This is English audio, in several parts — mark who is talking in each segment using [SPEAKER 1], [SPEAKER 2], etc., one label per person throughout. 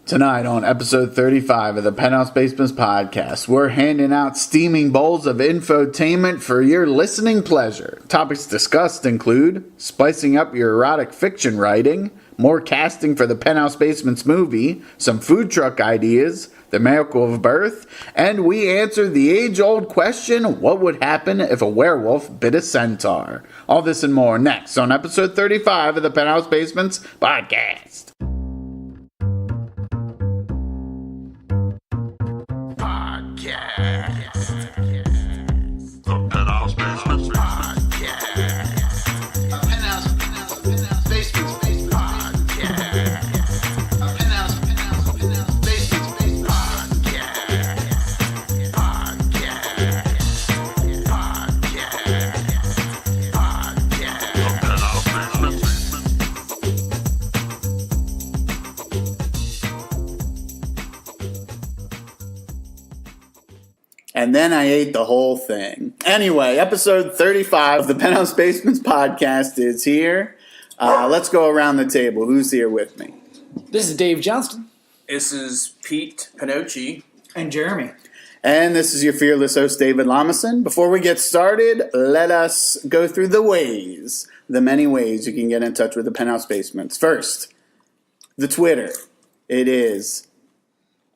[SPEAKER 1] Tonight on episode 35 of the Penthouse Basements Podcast, we're handing out steaming bowls of infotainment for your listening pleasure. Topics discussed include spicing up your erotic fiction writing, more casting for the Penthouse Basements movie, some food truck ideas, the miracle of birth, and we answer the age-old question, what would happen if a werewolf bit a centaur? All this and more next on episode 35 of the Penthouse Basements Podcast. And then I ate the whole thing. Anyway, episode 35 of the Penthouse Basements Podcast is here. Let's go around the table. Who's here with me?
[SPEAKER 2] This is Dave Johnston.
[SPEAKER 3] This is Pete Pinocchi.
[SPEAKER 2] And Jeremy.
[SPEAKER 1] And this is your fearless host, David Lomison. Before we get started, let us go through the many ways you can get in touch with the Penthouse Basements. First, the Twitter. It is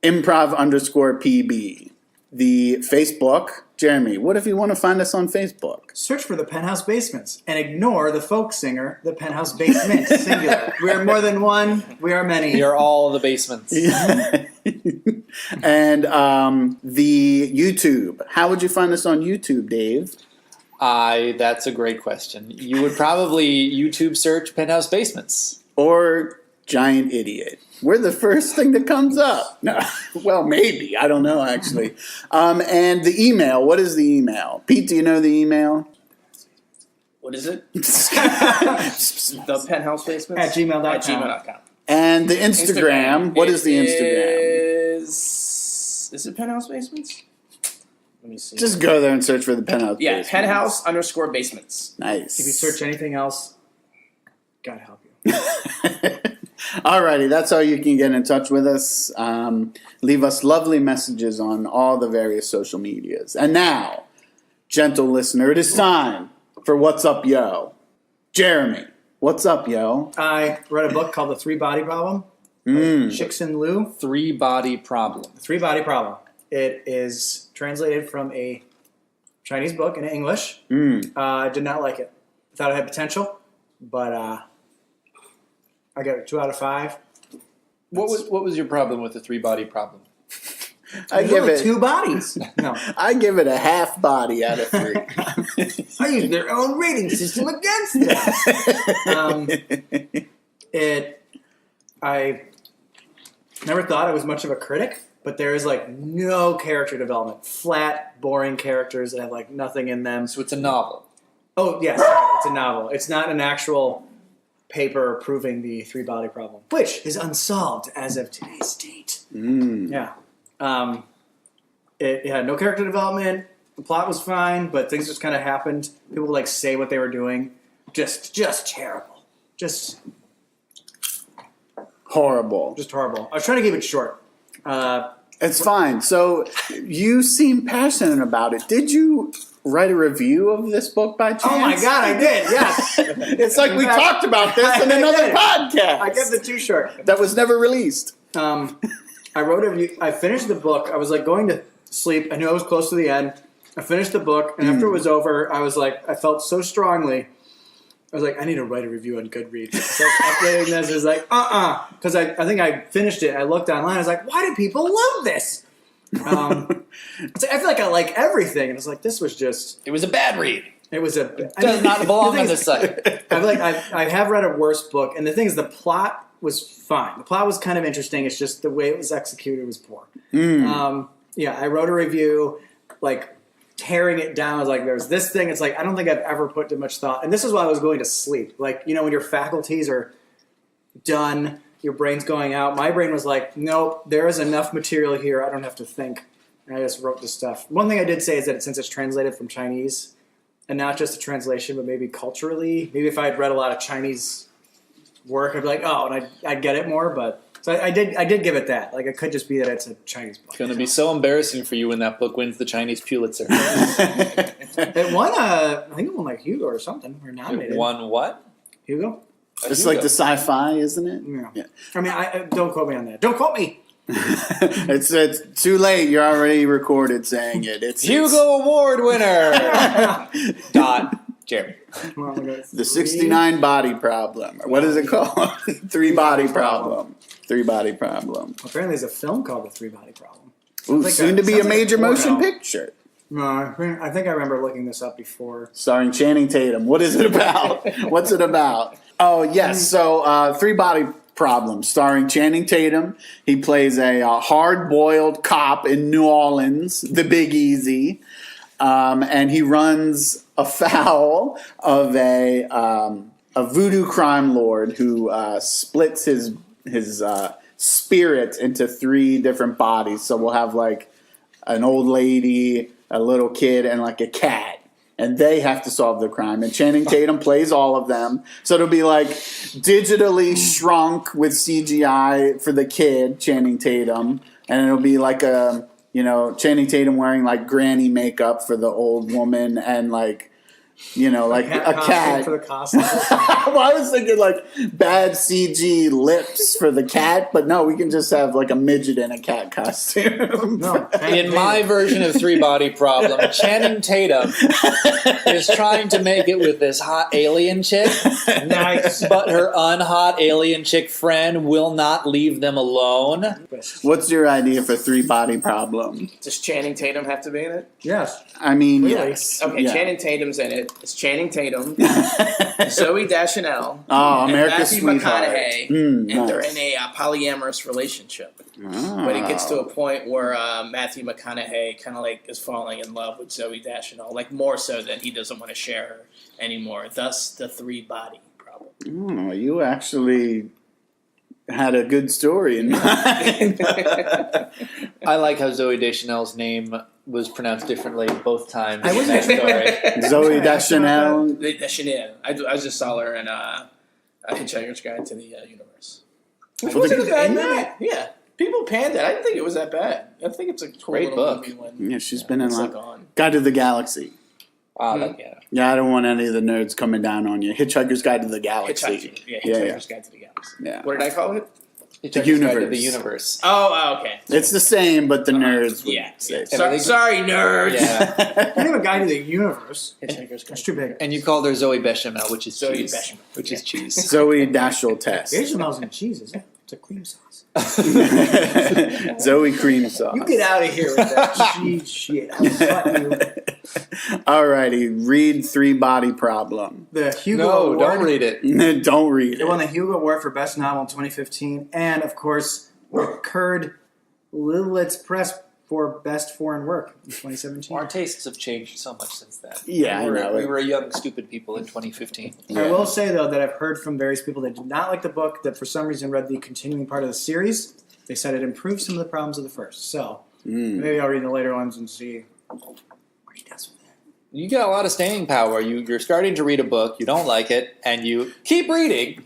[SPEAKER 1] improv_PB. The Facebook. Jeremy, what if you want to find us on Facebook?
[SPEAKER 2] Search for the Penthouse Basements and ignore the folk singer, the Penthouse Basement, singular. We are more than one. We are many.
[SPEAKER 4] We are all the basements.
[SPEAKER 1] And the YouTube. How would you find us on YouTube, Dave?
[SPEAKER 4] That's a great question. You would probably YouTube search Penthouse Basements.
[SPEAKER 1] Or Giant Idiot. We're the first thing that comes up. No, well, maybe. I don't know, actually. And the email. What is the email? Pete, do you know the email?
[SPEAKER 3] What is it? The Penthouse Basements?
[SPEAKER 2] At gmail.com.
[SPEAKER 3] At gmail.com.
[SPEAKER 1] And the Instagram. What is the Instagram?
[SPEAKER 3] Is it Penthouse Basements? Let me see.
[SPEAKER 1] Just go there and search for the Penthouse Basements.
[SPEAKER 3] Penthouse_basements.
[SPEAKER 1] Nice.
[SPEAKER 2] If you search anything else, God help you.
[SPEAKER 1] Alrighty, that's how you can get in touch with us. Leave us lovely messages on all the various social medias. And now, gentle listener, it is time for What's Up, Yo? Jeremy, what's up, yo?
[SPEAKER 2] I read a book called The Three Body Problem. Shixin Liu.
[SPEAKER 4] Three Body Problem.
[SPEAKER 2] Three Body Problem. It is translated from a Chinese book into English. I did not like it. I thought it had potential, but I got a 2 out of 5.
[SPEAKER 4] What was your problem with the Three Body Problem?
[SPEAKER 1] I give it 2
[SPEAKER 2] bodies. No,
[SPEAKER 1] I give it a half body out of 3.
[SPEAKER 2] I use their own rating system against them. I never thought I was much of a critic, but there is like no character development. Flat, boring characters that have like nothing in them.
[SPEAKER 4] So it's a novel.
[SPEAKER 2] Oh yes, it's a novel. It's not an actual paper proving the three body problem, which is unsolved as of today's date. Yeah. It had no character development. The plot was fine, but things just kind of happened. People would like say what they were doing. Just terrible. Just
[SPEAKER 1] horrible.
[SPEAKER 2] Just horrible. I was trying to keep it short.
[SPEAKER 1] It's fine. So you seem passionate about it. Did you write a review of this book by chance?
[SPEAKER 2] Oh my God, I did, yes.
[SPEAKER 1] It's like we talked about this in another podcast.
[SPEAKER 2] I kept it too short.
[SPEAKER 1] That was never released.
[SPEAKER 2] I wrote a review. I finished the book. I was like going to sleep. I knew I was close to the end. I finished the book, and after it was over, I was like, I felt so strongly. I was like, I need to write a review on Goodreads. So updating this is like, because I think I finished it. I looked online. I was like, why do people love this? I feel like I like everything, and it's like this was just.
[SPEAKER 4] It was a bad read.
[SPEAKER 2] It was a.
[SPEAKER 4] Does not belong on this site.
[SPEAKER 2] I have read a worse book, and the thing is, the plot was fine. The plot was kind of interesting. It's just the way it was executed was poor. Yeah, I wrote a review, like tearing it down. I was like, there's this thing. It's like I don't think I've ever put too much thought. And this is why I was going to sleep. Like, you know, when your faculties are done, your brain's going out. My brain was like, nope, there is enough material here. I don't have to think. And I just wrote this stuff. One thing I did say is that since it's translated from Chinese, and not just a translation, but maybe culturally, maybe if I had read a lot of Chinese work, I'd be like, oh, and I'd get it more. But So I did give it that. Like, it could just be that it's a Chinese book.
[SPEAKER 4] It's going to be so embarrassing for you when that book wins the Chinese Pulitzer.
[SPEAKER 2] It won I think it won like Hugo or something. Or nominated.
[SPEAKER 4] It won what?
[SPEAKER 2] Hugo?
[SPEAKER 1] It's like the sci-fi, isn't it?
[SPEAKER 2] Yeah. I mean, don't quote me on that. Don't quote me!
[SPEAKER 1] It's too late. You're already recorded saying it. It's
[SPEAKER 4] Hugo Award winner! Jeremy.
[SPEAKER 1] The 69 body problem. Or what is it called? Three body problem. Three body problem.
[SPEAKER 2] Apparently there's a film called The Three Body Problem.
[SPEAKER 1] Ooh, soon to be a major motion
[SPEAKER 2] porno.
[SPEAKER 1] Picture.
[SPEAKER 2] No, I think I remember looking this up before.
[SPEAKER 1] Starring Channing Tatum. What is it about? What's it about? Oh, yes. So, Three Body Problem, starring Channing Tatum. He plays a hard-boiled cop in New Orleans, the Big Easy. And he runs afoul of a voodoo crime lord who splits his spirit into three different bodies. So we'll have like an old lady, a little kid, and like a cat. And they have to solve the crime. And Channing Tatum plays all of them. So it'll be like digitally shrunk with CGI for the kid, Channing Tatum. And it'll be like Channing Tatum wearing like granny makeup for the old woman and like, like a cat.
[SPEAKER 2] For the costume.
[SPEAKER 1] Well, I was thinking like bad CG lips for the cat, but no, we can just have like a midget in a cat costume.
[SPEAKER 2] No,
[SPEAKER 4] In my version of Three Body Problem, Channing Tatum is trying to make it with this hot alien chick,
[SPEAKER 2] nice.
[SPEAKER 4] but her unhot alien chick friend will not leave them alone.
[SPEAKER 1] What's your idea for Three Body Problem?
[SPEAKER 3] Does Channing Tatum have to be in it?
[SPEAKER 2] Yes.
[SPEAKER 1] I mean,
[SPEAKER 2] Really?
[SPEAKER 1] yes.
[SPEAKER 3] Okay,
[SPEAKER 1] Yeah.
[SPEAKER 3] Channing Tatum's in it. It's Channing Tatum, Zoe Deschanel,
[SPEAKER 1] Oh,
[SPEAKER 3] and
[SPEAKER 1] America's
[SPEAKER 3] Matthew
[SPEAKER 1] Sweetheart.
[SPEAKER 3] McConaughey,
[SPEAKER 1] Mm,
[SPEAKER 3] and they're
[SPEAKER 1] nice.
[SPEAKER 3] in a polyamorous relationship.
[SPEAKER 1] Oh.
[SPEAKER 3] But it gets to a point where Matthew McConaughey kind of like is falling in love with Zoe Deschanel, like more so that he doesn't want to share her anymore. Thus, the Three Body Problem.
[SPEAKER 1] Oh, you actually had a good story in mind.
[SPEAKER 4] I like how Zoe Deschanel's name was pronounced differently both times
[SPEAKER 2] I
[SPEAKER 4] in
[SPEAKER 2] wasn't
[SPEAKER 4] that story.
[SPEAKER 1] Zoe Deschanel.
[SPEAKER 3] Deschanel. I just saw her in A Hitchhiker's Guide to the Universe. Which
[SPEAKER 1] Well,
[SPEAKER 3] wasn't
[SPEAKER 2] the-
[SPEAKER 3] a bad
[SPEAKER 2] in
[SPEAKER 3] movie.
[SPEAKER 2] that?
[SPEAKER 3] Yeah. People panned it. I didn't think it was that bad. I think it's a cool
[SPEAKER 4] Great
[SPEAKER 3] little
[SPEAKER 4] book.
[SPEAKER 3] movie when
[SPEAKER 1] Yeah, she's been in
[SPEAKER 3] it's
[SPEAKER 1] like
[SPEAKER 3] like on.
[SPEAKER 1] Guide to the Galaxy.
[SPEAKER 4] Yeah.
[SPEAKER 1] Yeah, I don't want any of the nerds coming down on you. Hitchhiker's Guide to the Galaxy.
[SPEAKER 3] Hitchhiker. Yeah,
[SPEAKER 1] Yeah,
[SPEAKER 3] Hitchhiker's Guide to the Galaxy.
[SPEAKER 1] Yeah.
[SPEAKER 3] What did I call it?
[SPEAKER 4] Hitchhiker's Guide
[SPEAKER 1] universe.
[SPEAKER 4] to the universe.
[SPEAKER 3] Oh, okay.
[SPEAKER 1] It's the same, but the nerds would
[SPEAKER 3] Yeah.
[SPEAKER 1] say.
[SPEAKER 4] And I think-
[SPEAKER 3] Sorry, nerds.
[SPEAKER 4] Yeah.
[SPEAKER 2] I have a guide to the universe.
[SPEAKER 3] Hitchhiker's Guide.
[SPEAKER 2] That's too big.
[SPEAKER 4] And you called her Zoe Bechamel, which is
[SPEAKER 3] Zoe
[SPEAKER 4] cheese.
[SPEAKER 3] Bechamel.
[SPEAKER 4] Which is cheese.
[SPEAKER 1] Zoe Dashel Test.
[SPEAKER 2] Bechamel's in cheese, isn't it? It's a cream sauce.
[SPEAKER 1] Zoe Cream Sauce.
[SPEAKER 2] You get out of here with that cheese shit. I'll cut you.
[SPEAKER 1] Alrighty, read Three Body Problem.
[SPEAKER 2] The Hugo
[SPEAKER 4] No,
[SPEAKER 2] Award.
[SPEAKER 4] don't read it.
[SPEAKER 1] Don't read
[SPEAKER 2] It won
[SPEAKER 1] it.
[SPEAKER 2] the Hugo Award for Best Novel in 2015, and of course, the Kurd Lilith Press for Best Foreign Work in 2017.
[SPEAKER 4] Our tastes have changed so much since then.
[SPEAKER 1] Yeah, I know.
[SPEAKER 4] We were young, stupid people in 2015.
[SPEAKER 2] I will say, though, that I've heard from various people that did not like the book, that for some reason read the continuing part of the series. They said it improved some of the problems of the first. So maybe I'll read the later ones and see what he does with it.
[SPEAKER 4] You got a lot of staying power. You're starting to read a book, you don't like it, and you keep reading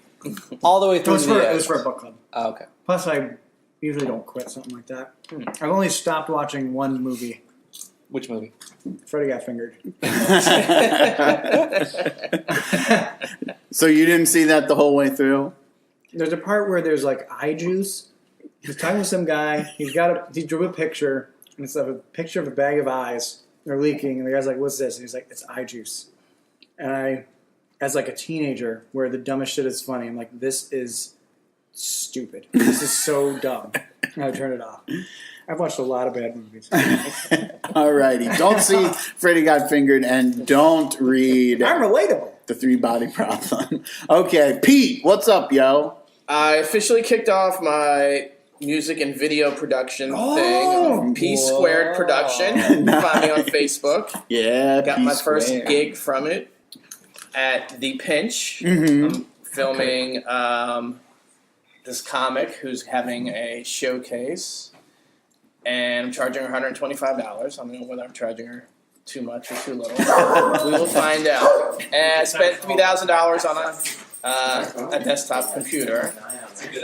[SPEAKER 4] all the way
[SPEAKER 2] It
[SPEAKER 4] through
[SPEAKER 2] was,
[SPEAKER 4] the
[SPEAKER 2] for,
[SPEAKER 4] end.
[SPEAKER 2] it was for a book club.
[SPEAKER 4] Oh, okay.
[SPEAKER 2] Plus, I usually don't quit something like that. I've only stopped watching one movie.
[SPEAKER 4] Which movie?
[SPEAKER 2] Freddie Got Fingered.
[SPEAKER 1] So you didn't see that the whole way through?
[SPEAKER 2] There's a part where there's like eye juice. He's talking to some guy. He drew a picture, and it's a picture of a bag of eyes. They're leaking, and the guy's like, "What's this?" And he's like, "It's eye juice." And I, as like a teenager, where the dumbest shit is funny, I'm like, "This is stupid. This is so dumb." And I turn it off. I've watched a lot of bad movies.
[SPEAKER 1] Alrighty. Don't see Freddy Got Fingered and don't read
[SPEAKER 2] I'm relatable.
[SPEAKER 1] The Three Body Problem. Okay, Pete, what's up, yo?
[SPEAKER 3] I officially kicked off my music and video production thing. P Squared Production. Find me on Facebook.
[SPEAKER 1] Yeah,
[SPEAKER 3] Got
[SPEAKER 1] P
[SPEAKER 3] my first
[SPEAKER 1] squared.
[SPEAKER 3] gig from it at The Pinch.
[SPEAKER 1] Mm-hmm.
[SPEAKER 3] I'm filming this comic who's having a showcase. And I'm charging her $125. I don't know whether I'm charging her too much or too little. We will find out. And I spent $3,000 on a desktop computer.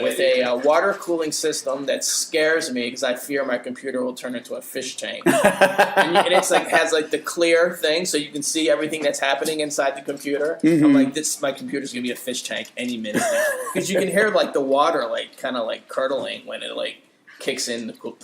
[SPEAKER 3] with a water cooling system that scares me because I fear my computer will turn into a fish tank. and it's like has like the clear thing, so you can see everything that's happening inside the computer.
[SPEAKER 1] Mm-hmm.
[SPEAKER 3] I'm like, my computer's gonna be a fish tank any minute because you can hear like the water like kind of like curdling when it like kicks in the cool.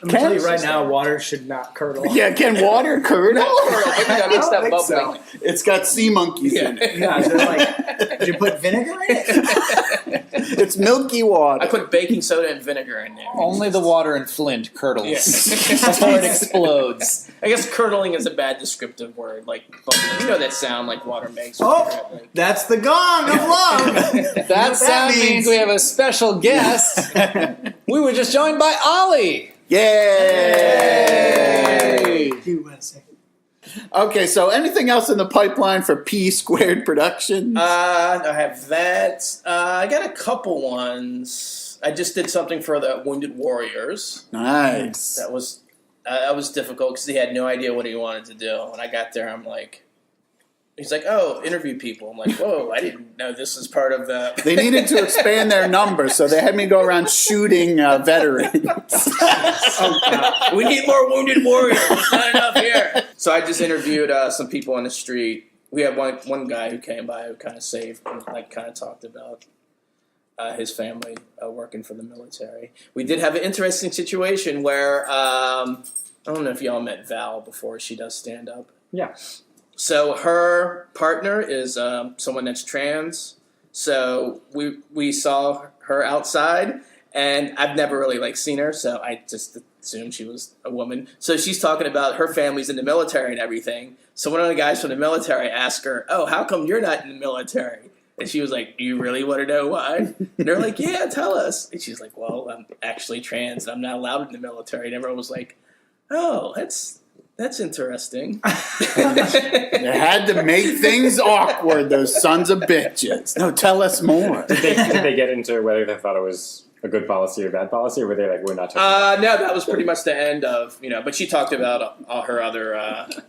[SPEAKER 2] I'm going to tell you right now, water should not curdle.
[SPEAKER 1] Yeah, can water curdle?
[SPEAKER 3] It's that bubbling.
[SPEAKER 2] So.
[SPEAKER 1] It's got sea monkeys in it.
[SPEAKER 2] Yeah, is it like, did you put vinegar in it?
[SPEAKER 1] It's milky water.
[SPEAKER 3] I put baking soda and vinegar in there.
[SPEAKER 4] Only the water in Flint curdles before it explodes.
[SPEAKER 3] I guess curdling is a bad descriptive word, like bubbling. You know that sound like water makes.
[SPEAKER 2] Oh, that's the gong of love.
[SPEAKER 4] That sound means we have a special guest. We were just joined by Ollie.
[SPEAKER 1] Yay!
[SPEAKER 2] USA.
[SPEAKER 1] Okay, so anything else in the pipeline for P Squared Productions?
[SPEAKER 3] I have that. I got a couple ones. I just did something for the Wounded Warriors.
[SPEAKER 1] Nice.
[SPEAKER 3] That was difficult because he had no idea what he wanted to do. When I got there, I'm like, he's like, oh, interview people. I'm like, whoa, I didn't know this was part of the...
[SPEAKER 1] They needed to expand their numbers, so they had me go around shooting veterans.
[SPEAKER 3] Oh, God. We need more Wounded Warriors. There's not enough here. So I just interviewed some people on the street. We had one guy who came by who kind of saved and like kind of talked about his family working for the military. We did have an interesting situation where I don't know if y'all met Val before. She does stand up.
[SPEAKER 5] Yeah.
[SPEAKER 3] So her partner is someone that's trans. So we saw her outside, and I've never really like seen her, so I just assumed she was a woman. So she's talking about her family's in the military and everything. So one of the guys from the military asked her, "Oh, how come you're not in the military?" And she was like, "Do you really want to know why?" And they're like, "Yeah, tell us." And she's like, "Well, I'm actually trans, and I'm not allowed in the military." And everyone was like, "Oh, that's interesting."
[SPEAKER 1] They had to make things awkward, those sons of bitches. No, tell us more.
[SPEAKER 5] Did they get into whether they thought it was a good policy or bad policy, or were they like, we're not touching
[SPEAKER 3] No, that was pretty much the end of, but she talked about all her other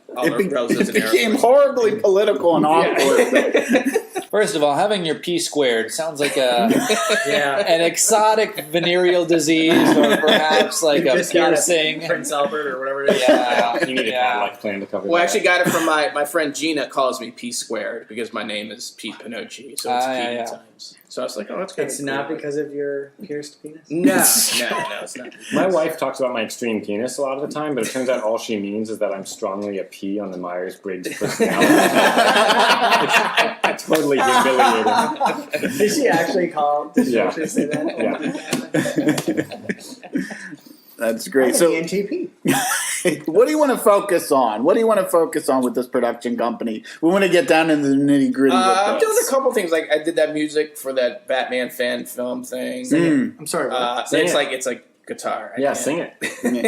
[SPEAKER 3] relatives
[SPEAKER 1] It
[SPEAKER 3] and
[SPEAKER 1] became horribly political and awkward.
[SPEAKER 4] First of all, having your P squared sounds like an exotic venereal disease, or perhaps like a piercing.
[SPEAKER 2] Prince Albert or whatever it is.
[SPEAKER 4] Yeah,
[SPEAKER 5] You need a Cadillac plan to cover
[SPEAKER 3] Well, I
[SPEAKER 5] that.
[SPEAKER 3] actually got it from my friend Gina calls me P squared because my name is Pete Pinocchi, so it's Pete times. So I was like, oh, that's good.
[SPEAKER 2] It's not because of your pierced penis?
[SPEAKER 3] No, it's not.
[SPEAKER 5] My wife talks about my extreme penis a lot of the time, but it turns out all she means is that I'm strongly a P on the Myers-Briggs personality. It's totally humiliating.
[SPEAKER 2] Did she actually Did she actually say that?
[SPEAKER 5] Yeah.
[SPEAKER 1] That's great.
[SPEAKER 2] I'm
[SPEAKER 1] So,
[SPEAKER 2] an ENTP.
[SPEAKER 1] what do you want to focus on? What do you want to focus on with this production company? We want to get down into the nitty gritty.
[SPEAKER 3] I'm doing a couple things. Like I did that music for that Batman fan film thing.
[SPEAKER 2] I'm sorry.
[SPEAKER 3] It's like guitar.
[SPEAKER 5] Yeah, sing it.
[SPEAKER 2] Nailed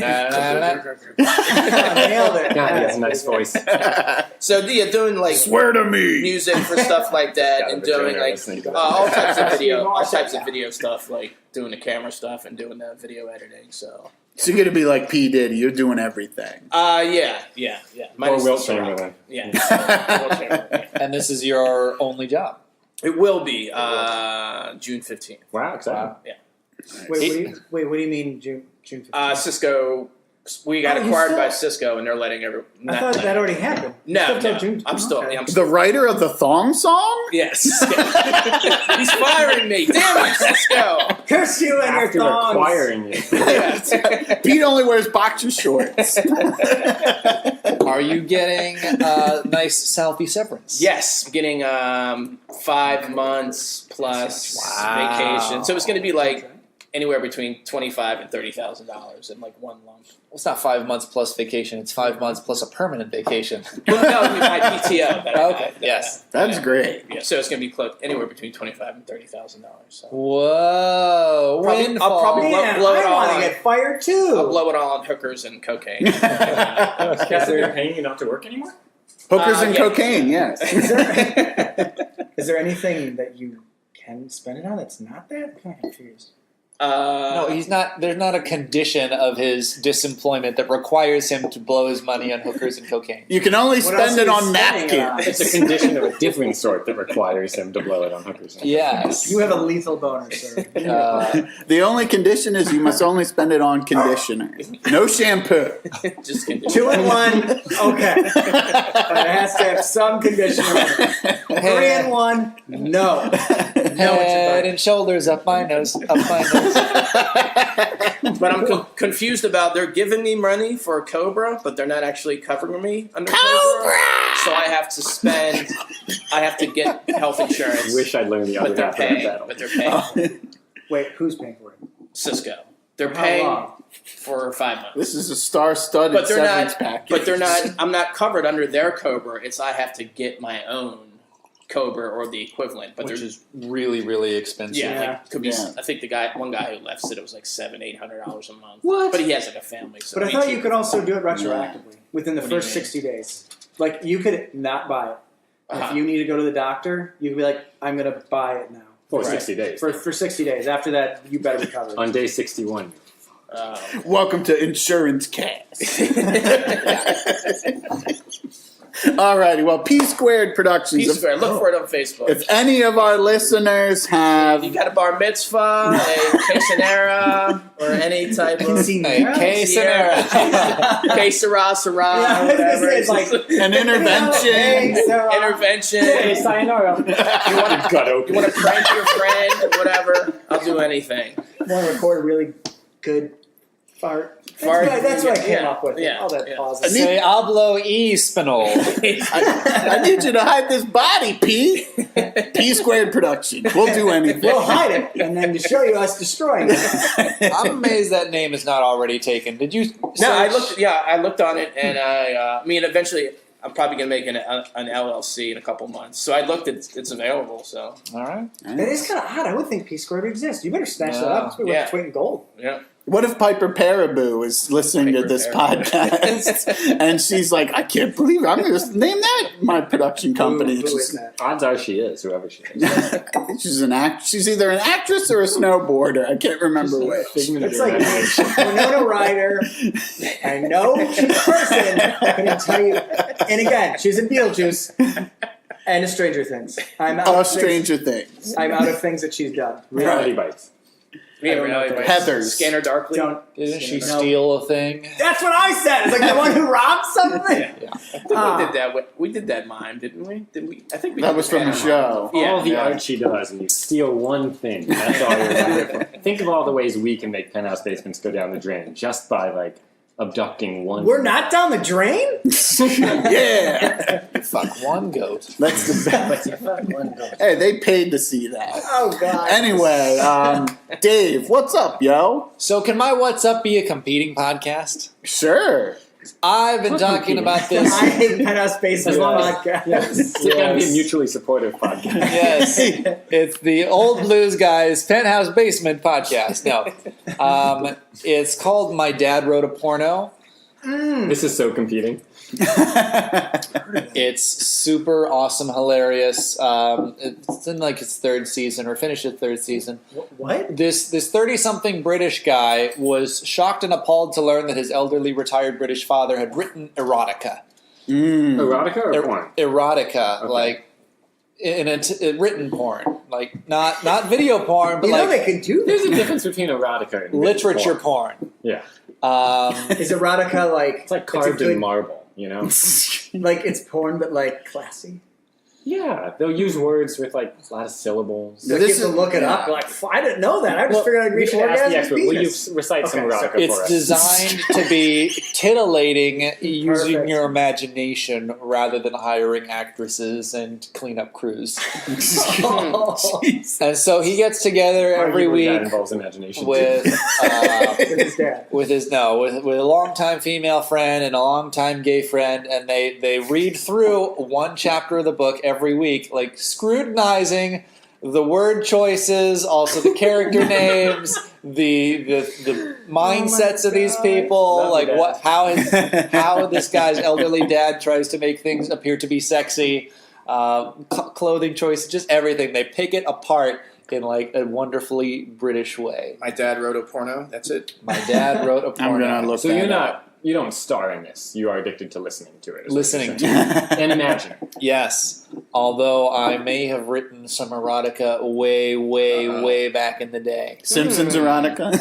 [SPEAKER 2] it.
[SPEAKER 5] God, he has a nice voice.
[SPEAKER 3] So doing like
[SPEAKER 1] Swear to me.
[SPEAKER 3] music for stuff like that,
[SPEAKER 5] God,
[SPEAKER 3] and
[SPEAKER 5] the
[SPEAKER 3] doing
[SPEAKER 5] trainer
[SPEAKER 3] like
[SPEAKER 5] listening to that.
[SPEAKER 3] all types of video stuff, like doing the camera stuff and doing the video editing. So
[SPEAKER 1] So you're going to be like P. Diddy. You're doing everything.
[SPEAKER 3] yeah.
[SPEAKER 5] Or Wilt Chamberlain.
[SPEAKER 3] Yeah. Wilt Chamberlain.
[SPEAKER 4] and this is your only job.
[SPEAKER 3] It will be June 15th.
[SPEAKER 5] Wow, exciting.
[SPEAKER 3] Yeah.
[SPEAKER 2] Wait, what do you mean June 15th?
[SPEAKER 3] Cisco. We got acquired by Cisco, and they're letting everyone.
[SPEAKER 2] I thought that already happened.
[SPEAKER 3] No,
[SPEAKER 2] June.
[SPEAKER 3] I'm still.
[SPEAKER 2] Okay.
[SPEAKER 3] I'm
[SPEAKER 1] The
[SPEAKER 3] still.
[SPEAKER 1] writer of the thong song?
[SPEAKER 3] Yes. He's firing me. Damn it, Cisco.
[SPEAKER 2] Curse you and your
[SPEAKER 5] After
[SPEAKER 2] thongs.
[SPEAKER 5] acquiring you.
[SPEAKER 3] Yeah.
[SPEAKER 1] Pete only wears boxer shorts.
[SPEAKER 4] Are you getting nice selfie severance?
[SPEAKER 3] Yes, I'm getting 5 months plus vacation. So it's going to be like anywhere between $25,000 and $30,000 in like one lump.
[SPEAKER 4] Well, it's not 5 months plus vacation. It's 5 months plus a permanent vacation.
[SPEAKER 3] Well, no, I mean my PTO. That I
[SPEAKER 4] Okay,
[SPEAKER 3] have,
[SPEAKER 4] yes.
[SPEAKER 1] That's great.
[SPEAKER 3] Yeah, so it's going to be anywhere between $25,000 and $30,000. So.
[SPEAKER 4] Whoa!
[SPEAKER 3] I'll probably
[SPEAKER 2] Man,
[SPEAKER 3] blow it
[SPEAKER 2] I
[SPEAKER 3] all
[SPEAKER 2] want
[SPEAKER 3] on.
[SPEAKER 2] to get fired too.
[SPEAKER 3] I'll blow it all on hookers and cocaine.
[SPEAKER 5] Because they're paying you not to work anymore?
[SPEAKER 1] Hookers and
[SPEAKER 3] yeah.
[SPEAKER 1] cocaine, yes.
[SPEAKER 2] Is there anything that you can spend it on that's not that? I'm kind of confused.
[SPEAKER 4] No, he's not. There's not a condition of his disemployment that requires him to blow his money on hookers and cocaine.
[SPEAKER 1] You can only spend it on napkins.
[SPEAKER 5] It's a condition of a different sort that requires him to blow it on hookers.
[SPEAKER 4] Yes.
[SPEAKER 2] You have a lethal boner, sir.
[SPEAKER 1] The only condition is you must only spend it on conditioner. No shampoo.
[SPEAKER 3] Just conditioner.
[SPEAKER 2] 2 in 1, okay. But it has to have some conditioner. 3 in 1, no.
[SPEAKER 4] Head and shoulders up my nose, up my nose.
[SPEAKER 3] But I'm confused about they're giving me money for a Cobra, but they're not actually covering me under Cobra. So I have to get health insurance.
[SPEAKER 5] Wish I'd learned the other
[SPEAKER 3] But they're
[SPEAKER 5] half of that
[SPEAKER 3] paying.
[SPEAKER 5] battle.
[SPEAKER 3] But they're paying.
[SPEAKER 2] Wait, who's paying for it?
[SPEAKER 3] Cisco. They're
[SPEAKER 2] How
[SPEAKER 3] paying
[SPEAKER 2] long?
[SPEAKER 3] for 5 months.
[SPEAKER 1] This is a star-studded
[SPEAKER 3] But they're
[SPEAKER 1] severance
[SPEAKER 3] not.
[SPEAKER 1] package.
[SPEAKER 3] But they're not. I'm not covered under their Cobra. It's I have to get my own Cobra or the equivalent. But
[SPEAKER 4] Which
[SPEAKER 3] there's
[SPEAKER 4] is really, really expensive.
[SPEAKER 3] like, could be.
[SPEAKER 1] Yeah.
[SPEAKER 3] I think one guy who left said it was like $700-800 a month.
[SPEAKER 2] What?
[SPEAKER 3] But he has like a family. So
[SPEAKER 2] But I thought you could also do it retroactively within the
[SPEAKER 3] What do you
[SPEAKER 2] first
[SPEAKER 3] mean?
[SPEAKER 2] 60 days. Like, you could not buy it.
[SPEAKER 3] Uh-huh.
[SPEAKER 2] If you need to go to the doctor, you could be like, I'm going to buy it now.
[SPEAKER 5] For
[SPEAKER 3] Right.
[SPEAKER 5] 60 days.
[SPEAKER 2] For 60 days. After that, you better be covered.
[SPEAKER 5] On day 61.
[SPEAKER 1] Welcome to Insurance Cast. Alrighty, well, P Squared Productions.
[SPEAKER 3] P Square. Look for it on Facebook.
[SPEAKER 1] If any of our listeners have
[SPEAKER 3] You got a bar mitzvah, a quinceanera, or any type of
[SPEAKER 4] Hey,
[SPEAKER 3] Syrah, whatever.
[SPEAKER 2] It's like,
[SPEAKER 1] an intervention,
[SPEAKER 3] Intervention.
[SPEAKER 5] sayonara. You want to gut open.
[SPEAKER 3] You want to prank your friend, whatever. I'll do anything.
[SPEAKER 2] want to record a really good fart.
[SPEAKER 3] Fart.
[SPEAKER 2] That's what I came
[SPEAKER 3] Yeah,
[SPEAKER 2] up with.
[SPEAKER 3] yeah,
[SPEAKER 2] All that
[SPEAKER 3] yeah.
[SPEAKER 2] pauses.
[SPEAKER 4] Say hablo y Spinol.
[SPEAKER 1] I need you to hide this body, P. P Squared Productions. We'll do anything.
[SPEAKER 2] We'll hide it, and then to show you us destroying it.
[SPEAKER 4] I'm amazed that name is not already taken. Did you?
[SPEAKER 3] No, I
[SPEAKER 4] search-
[SPEAKER 3] looked on it, and I mean, eventually, I'm probably gonna make an LLC in a couple months. So I looked; it's available. So
[SPEAKER 4] All right.
[SPEAKER 2] It is kind of odd. I would think P Squared would exist. You better snatch that
[SPEAKER 4] Yeah.
[SPEAKER 2] up. It's worth
[SPEAKER 3] Yeah.
[SPEAKER 2] its weight in gold.
[SPEAKER 3] yeah.
[SPEAKER 1] What if Piper Paraboo is listening to
[SPEAKER 3] Piper
[SPEAKER 1] this
[SPEAKER 3] Paraboo.
[SPEAKER 1] podcast and she's like, I can't believe it. I'm going to name that my production company.
[SPEAKER 2] Who is that?
[SPEAKER 5] Odds are she is, whoever she is.
[SPEAKER 1] She's an She's either an actress or a snowboarder. I can't remember which.
[SPEAKER 5] Figment of
[SPEAKER 2] It's
[SPEAKER 5] your
[SPEAKER 2] like
[SPEAKER 5] imagination.
[SPEAKER 2] Winona Ryder. I know she's a person. I'm going to tell you. And again, she's in Beetlejuice and a Stranger Things. I'm out. Of
[SPEAKER 1] Stranger Things.
[SPEAKER 2] I'm out of things that she's done.
[SPEAKER 5] Reality bites.
[SPEAKER 3] Yeah,
[SPEAKER 2] I don't know
[SPEAKER 3] really,
[SPEAKER 2] what
[SPEAKER 3] right.
[SPEAKER 1] Heathers.
[SPEAKER 3] Scanner Darkly.
[SPEAKER 2] Don't.
[SPEAKER 4] Didn't she
[SPEAKER 2] No.
[SPEAKER 4] steal a thing?
[SPEAKER 2] That's what I said. It's like the one who robbed something.
[SPEAKER 3] I think we did that. We did that mime, didn't we? Did we? I think we.
[SPEAKER 1] That
[SPEAKER 3] did
[SPEAKER 1] was from the
[SPEAKER 3] mime.
[SPEAKER 1] show.
[SPEAKER 3] Yeah.
[SPEAKER 5] All the
[SPEAKER 1] Yeah.
[SPEAKER 5] art she does, and you steal one thing. That's all you're there for. Think of all the ways we can make penthouse basements go down the drain just by, like, abducting one.
[SPEAKER 2] We're not down the drain?
[SPEAKER 1] Yeah.
[SPEAKER 4] Fuck one goat.
[SPEAKER 1] That's the best. Hey, they paid to see that.
[SPEAKER 2] Oh, God.
[SPEAKER 1] Anyway, Dave, what's up, yo?
[SPEAKER 4] So can my What's Up be a competing podcast?
[SPEAKER 1] Sure.
[SPEAKER 4] I've been talking about this.
[SPEAKER 2] I hate Penthouse Basements
[SPEAKER 5] As long as-
[SPEAKER 2] podcast.
[SPEAKER 5] It's got to be a mutually supportive podcast.
[SPEAKER 4] Yes, it's the Old Blues Guys Penthouse Basement Podcast. No, it's called My Dad Wrote a Porno.
[SPEAKER 5] This is so competing.
[SPEAKER 4] It's super awesome, hilarious. It's in like its third season or finished its third season.
[SPEAKER 2] What?
[SPEAKER 4] This 30-something British guy was shocked and appalled to learn that his elderly retired British father had written erotica.
[SPEAKER 5] Erotica or porn?
[SPEAKER 4] Erotica,
[SPEAKER 5] Okay.
[SPEAKER 4] like in a written porn, like not video porn, but
[SPEAKER 2] You know
[SPEAKER 4] like
[SPEAKER 2] they can do
[SPEAKER 5] There's
[SPEAKER 2] that.
[SPEAKER 5] a difference between erotica and
[SPEAKER 4] literature porn.
[SPEAKER 5] Yeah.
[SPEAKER 2] Is erotica like...
[SPEAKER 5] It's like carved
[SPEAKER 2] it's a good-
[SPEAKER 5] in marble, you know?
[SPEAKER 2] Like it's porn, but like classy.
[SPEAKER 5] Yeah. They'll use words with like a lot of syllables.
[SPEAKER 2] Like
[SPEAKER 1] This
[SPEAKER 2] you have to
[SPEAKER 1] is-
[SPEAKER 2] look it up. You're like, I didn't know that. I just figured I'd
[SPEAKER 5] we
[SPEAKER 2] reach
[SPEAKER 5] should ask the
[SPEAKER 2] orgasm
[SPEAKER 5] expert. Will you
[SPEAKER 2] penis.
[SPEAKER 5] recite some
[SPEAKER 2] Okay,
[SPEAKER 5] erotica
[SPEAKER 2] sorry.
[SPEAKER 5] for
[SPEAKER 4] It's
[SPEAKER 5] us?
[SPEAKER 4] designed to be titillating using
[SPEAKER 2] Perfect.
[SPEAKER 4] your imagination rather than hiring actresses and cleanup crews.
[SPEAKER 2] Oh,
[SPEAKER 4] And so he gets together every
[SPEAKER 5] Arguably that
[SPEAKER 4] week
[SPEAKER 5] involves imagination.
[SPEAKER 4] with
[SPEAKER 2] with his dad.
[SPEAKER 4] with a longtime female friend and a longtime gay friend, and they read through one chapter of the book every week, like scrutinizing the word choices, also the character names, the mindsets of these people,
[SPEAKER 5] Love
[SPEAKER 4] like
[SPEAKER 5] that.
[SPEAKER 4] what how this guy's elderly dad tries to make things appear to be sexy, clothing choices, just everything. They pick it apart in like a wonderfully British way.
[SPEAKER 3] My dad wrote a porno. That's it.
[SPEAKER 4] My dad wrote a porno.
[SPEAKER 1] I'm gonna look
[SPEAKER 5] So
[SPEAKER 1] that
[SPEAKER 5] you're
[SPEAKER 1] up.
[SPEAKER 5] you don't star in this. You are addicted to listening to it. is what
[SPEAKER 4] Listening
[SPEAKER 5] you're
[SPEAKER 4] to
[SPEAKER 5] saying. And imagining.
[SPEAKER 4] Yes. Although I may have written some erotica way back in the day.
[SPEAKER 1] Simpsons erotica.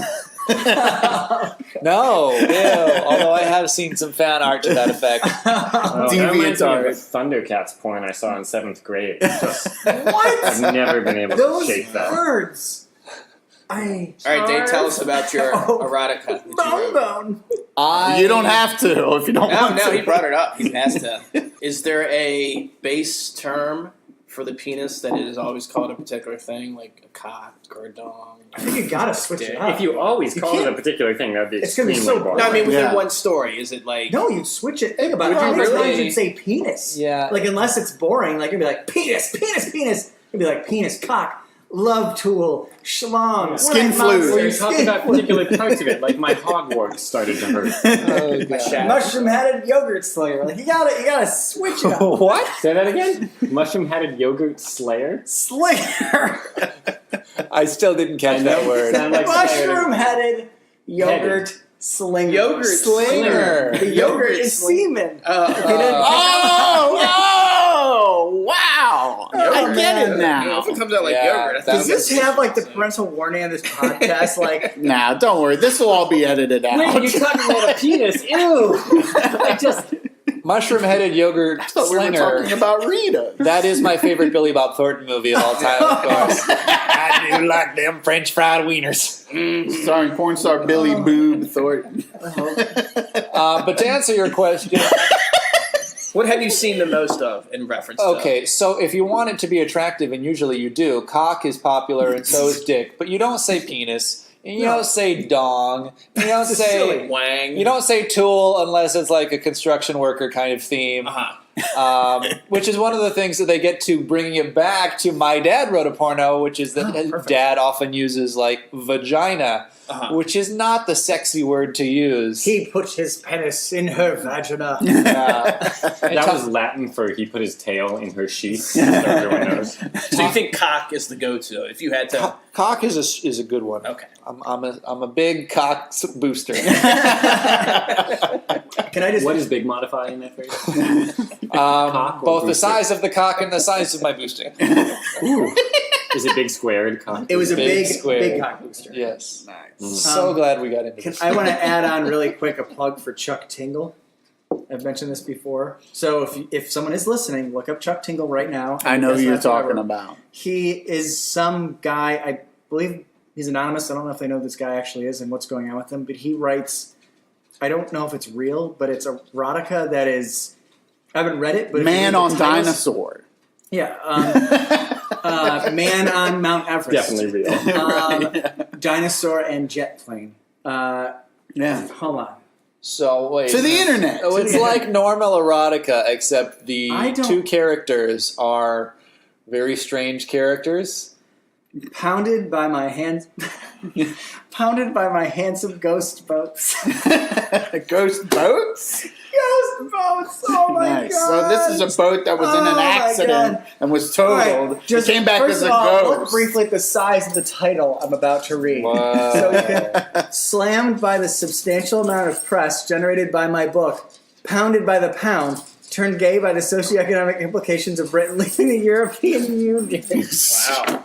[SPEAKER 4] No, ew. Although I have seen some fan art to that effect.
[SPEAKER 5] That reminds me of
[SPEAKER 1] DeviantArt.
[SPEAKER 5] the Thundercats porn I saw in 7th grade. It's just,
[SPEAKER 2] What?
[SPEAKER 5] I've never been able
[SPEAKER 2] Those
[SPEAKER 5] to shake that.
[SPEAKER 2] words.
[SPEAKER 3] All right, Dave, tell us about your erotica. that you wrote.
[SPEAKER 2] Bone.
[SPEAKER 1] You don't have to if you don't want
[SPEAKER 3] No,
[SPEAKER 1] to.
[SPEAKER 3] he brought it up. He has to. Is there a base term for the penis that it is always called a particular thing, like a cock or a dong?
[SPEAKER 2] I think you gotta switch it up.
[SPEAKER 5] If you always
[SPEAKER 2] You
[SPEAKER 5] call it a
[SPEAKER 2] can't-
[SPEAKER 5] particular thing, that would be
[SPEAKER 2] It's gonna be
[SPEAKER 5] extremely
[SPEAKER 2] so
[SPEAKER 5] boring.
[SPEAKER 3] No, I mean within
[SPEAKER 1] Yeah.
[SPEAKER 3] one story. Is it like
[SPEAKER 2] No, you'd switch it. Think about it.
[SPEAKER 3] Would you
[SPEAKER 2] How many
[SPEAKER 3] really?
[SPEAKER 2] times you'd say penis?
[SPEAKER 4] Yeah.
[SPEAKER 2] Like, unless it's boring, like, you'd be like, penis. It'd be like, penis, cock, love tool, schlong,
[SPEAKER 1] Skin
[SPEAKER 2] wet
[SPEAKER 1] flute.
[SPEAKER 2] monster,
[SPEAKER 5] Or you talk
[SPEAKER 2] skin
[SPEAKER 5] about
[SPEAKER 2] flute.
[SPEAKER 5] particular parts of it, like my Hogwarts started to hurt.
[SPEAKER 4] Oh, God.
[SPEAKER 3] shaft?
[SPEAKER 2] Mushroom-headed yogurt slayer. Like, you gotta switch it up.
[SPEAKER 4] What?
[SPEAKER 5] Say that again? Mushroom-headed yogurt slayer?
[SPEAKER 2] Slayer.
[SPEAKER 4] I still didn't catch that word.
[SPEAKER 5] Sound like
[SPEAKER 2] Mushroom-headed yogurt slinger.
[SPEAKER 3] Yogurt
[SPEAKER 4] Slinger.
[SPEAKER 2] The yogurt is semen.
[SPEAKER 1] Oh, wow. I get it
[SPEAKER 3] You know,
[SPEAKER 1] now.
[SPEAKER 3] if it comes out like
[SPEAKER 4] Yeah,
[SPEAKER 3] yogurt, I
[SPEAKER 4] that
[SPEAKER 3] think
[SPEAKER 2] Does this have, like, the parental warning on this podcast? Like,
[SPEAKER 1] Nah, don't worry. This will all be edited out.
[SPEAKER 5] Wait, you're talking about a penis? Ew! I just...
[SPEAKER 4] Mushroom-headed yogurt
[SPEAKER 1] I thought we were
[SPEAKER 4] slinger.
[SPEAKER 1] talking about Rita.
[SPEAKER 4] That is my favorite Billy Bob Thornton movie of all time, of course. I do like them French fried wieners.
[SPEAKER 1] Starring porn star Billy Boob Thornton.
[SPEAKER 4] But to answer your question,
[SPEAKER 3] What have you seen the most of in reference to?
[SPEAKER 4] okay, so if you want it to be attractive, and usually you do, cock is popular and so is dick, but you don't say penis, and you don't say dong, and you don't say
[SPEAKER 2] silly.
[SPEAKER 3] Wang.
[SPEAKER 4] you don't say tool unless it's like a construction worker kind of theme. Which is one of the things that they get to bringing it back to My Dad Wrote a Porno, which is that
[SPEAKER 2] perfect.
[SPEAKER 4] dad often uses like vagina, which is not the sexy word to use.
[SPEAKER 2] he put his penis in her vagina.
[SPEAKER 5] That was Latin for he put his tail in her sheath, so everyone knows.
[SPEAKER 3] So you think cock is the go-to if you had to?
[SPEAKER 4] Cock is a good one.
[SPEAKER 3] Okay.
[SPEAKER 4] I'm a big cock booster.
[SPEAKER 2] Can I just...
[SPEAKER 5] What is big modify in that phrase? or
[SPEAKER 4] Both the
[SPEAKER 5] booster?
[SPEAKER 4] size of the cock and the size of my boosting.
[SPEAKER 5] Ooh. Is it big squared? Cock?
[SPEAKER 2] It was a
[SPEAKER 4] Big
[SPEAKER 2] big
[SPEAKER 4] square.
[SPEAKER 2] cock booster.
[SPEAKER 4] Yes.
[SPEAKER 1] Nice.
[SPEAKER 4] So glad we got into this.
[SPEAKER 2] I want to add on really quick a plug for Chuck Tingle. I've mentioned this before. So if someone is listening, look up Chuck Tingle right now.
[SPEAKER 1] I know who
[SPEAKER 2] That's
[SPEAKER 1] you're
[SPEAKER 2] not forever.
[SPEAKER 1] talking about.
[SPEAKER 2] He is some guy, I believe he's anonymous. I don't know if they know who this guy actually is and what's going on with him, but he writes, I don't know if it's real, but it's erotica that is, I haven't read it, but if you
[SPEAKER 1] Man
[SPEAKER 2] read
[SPEAKER 1] on
[SPEAKER 2] the titles-
[SPEAKER 1] Dinosaur.
[SPEAKER 2] Yeah. Man on Mount Everest.
[SPEAKER 5] Definitely real.
[SPEAKER 2] Dinosaur and jet plane.
[SPEAKER 1] Yeah.
[SPEAKER 2] Hold on.
[SPEAKER 4] So wait.
[SPEAKER 1] To the internet.
[SPEAKER 4] Oh, it's like normal erotica, except the
[SPEAKER 2] I don't-
[SPEAKER 4] two characters are very strange characters.
[SPEAKER 2] Pounded by my hands. Pounded by my handsome ghost boats.
[SPEAKER 1] Ghost boats?
[SPEAKER 2] Ghost boats! Oh my
[SPEAKER 1] Nice.
[SPEAKER 2] god!
[SPEAKER 1] So this is a boat that was in
[SPEAKER 2] Oh
[SPEAKER 1] an
[SPEAKER 2] my
[SPEAKER 1] accident
[SPEAKER 2] God.
[SPEAKER 1] and was
[SPEAKER 2] All
[SPEAKER 1] totaled.
[SPEAKER 2] right, just
[SPEAKER 1] it came back
[SPEAKER 2] first
[SPEAKER 1] as a
[SPEAKER 2] of all, look
[SPEAKER 1] ghost.
[SPEAKER 2] briefly at the size of the title I'm about to read.
[SPEAKER 4] Wow.
[SPEAKER 2] So you can slammed by the substantial amount of press generated by my book, pounded by the pound, turned gay by the socioeconomic implications of Britain leaving the European Union.
[SPEAKER 3] Wow.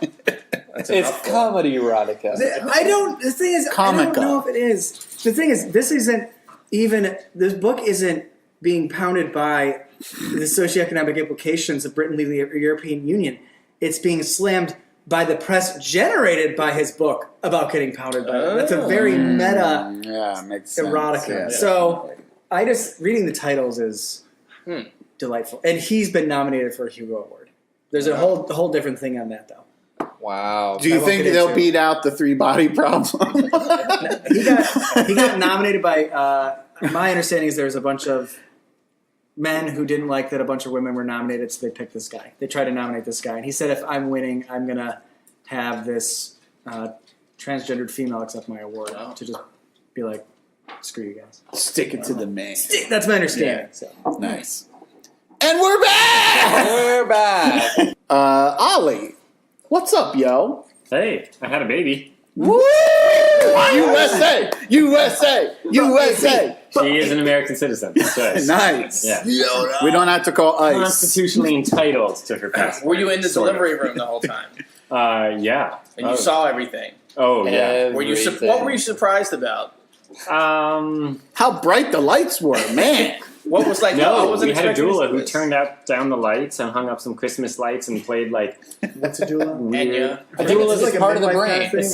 [SPEAKER 3] That's a
[SPEAKER 4] It's
[SPEAKER 3] mouthful.
[SPEAKER 4] comedy erotica.
[SPEAKER 2] The thing is, I
[SPEAKER 1] Comica.
[SPEAKER 2] don't know if it is. The thing is, this book isn't being pounded by the socioeconomic implications of Britain leaving the European Union. It's being slammed by the press generated by his book about getting pounded by it. That's a very meta
[SPEAKER 1] Yeah, makes sense.
[SPEAKER 2] erotica.
[SPEAKER 1] Yeah.
[SPEAKER 2] So reading the titles is delightful. And he's been nominated for a Hugo Award. There's a whole different thing on that, though.
[SPEAKER 4] Wow.
[SPEAKER 1] Do you
[SPEAKER 2] I won't
[SPEAKER 1] think
[SPEAKER 2] get
[SPEAKER 1] they'll
[SPEAKER 2] into
[SPEAKER 1] beat out the 3-body problem?
[SPEAKER 2] He got nominated by. My understanding is there's a bunch of men who didn't like that a bunch of women were nominated, so they picked this guy. They tried to nominate this guy, and he said, "If I'm winning, I'm gonna have this transgendered female accept my award to just be like, screw you guys."
[SPEAKER 1] Stick it to the man.
[SPEAKER 2] That's my understanding. So.
[SPEAKER 1] Nice. And we're back!
[SPEAKER 4] We're back.
[SPEAKER 1] Ollie, what's up, yo?
[SPEAKER 5] Hey, I had a baby.
[SPEAKER 1] Woo! USA! USA! USA!
[SPEAKER 5] She is an American citizen. So,
[SPEAKER 1] Nice.
[SPEAKER 5] yeah.
[SPEAKER 1] We don't have to call ICE.
[SPEAKER 5] Constitutionally entitled to her passport.
[SPEAKER 3] Were you in the
[SPEAKER 5] Sort of.
[SPEAKER 3] delivery room the whole time?
[SPEAKER 5] Yeah.
[SPEAKER 3] And you saw everything.
[SPEAKER 5] Oh, yeah.
[SPEAKER 3] What were you surprised about?
[SPEAKER 1] How bright the lights were, man.
[SPEAKER 3] What was like? I
[SPEAKER 5] No,
[SPEAKER 3] wasn't
[SPEAKER 5] we had a
[SPEAKER 3] expecting
[SPEAKER 5] doula
[SPEAKER 3] to see
[SPEAKER 5] who
[SPEAKER 3] this.
[SPEAKER 5] turned down the lights and hung up some Christmas lights and played like
[SPEAKER 2] What's a doula?
[SPEAKER 5] weird.
[SPEAKER 4] A doula is
[SPEAKER 2] like a
[SPEAKER 4] part of the
[SPEAKER 2] midwife
[SPEAKER 4] brain.
[SPEAKER 2] kind of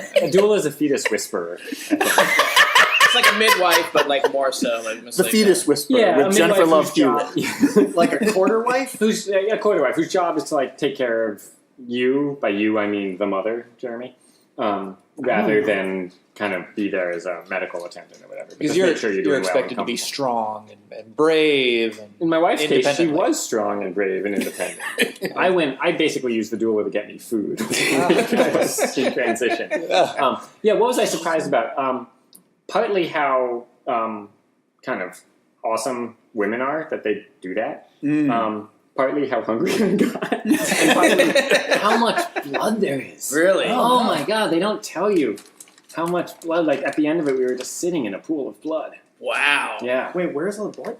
[SPEAKER 2] thing?
[SPEAKER 5] A doula is a fetus whisperer. I think.
[SPEAKER 3] It's like a midwife, but like more so. Like
[SPEAKER 1] The fetus whisperer
[SPEAKER 5] Yeah,
[SPEAKER 1] with
[SPEAKER 5] a
[SPEAKER 1] Jennifer Love
[SPEAKER 5] midwife
[SPEAKER 1] Hewitt.
[SPEAKER 2] Like a quarter wife?
[SPEAKER 5] Who's a quarter wife whose job is to like take care of you. By you, I mean the mother, Jeremy, rather than kind of be there as a medical attendant or whatever. But
[SPEAKER 4] Because
[SPEAKER 5] just make sure you're doing
[SPEAKER 4] expected
[SPEAKER 5] well
[SPEAKER 4] to be
[SPEAKER 5] and
[SPEAKER 4] strong and brave. And
[SPEAKER 5] in my wife's case, she
[SPEAKER 4] independently.
[SPEAKER 5] was strong and brave and independent. I basically used the doula to get me food. In transition. What was I surprised about? Partly how kind of awesome women are that they do that. Partly how hungry I got. And partly how much blood there is.
[SPEAKER 3] Really?
[SPEAKER 5] Oh my god, they don't tell you how much blood. Like at the end of it, we were just sitting in a pool of blood.
[SPEAKER 3] Wow.
[SPEAKER 5] Yeah.
[SPEAKER 2] Wait, where's all the blood?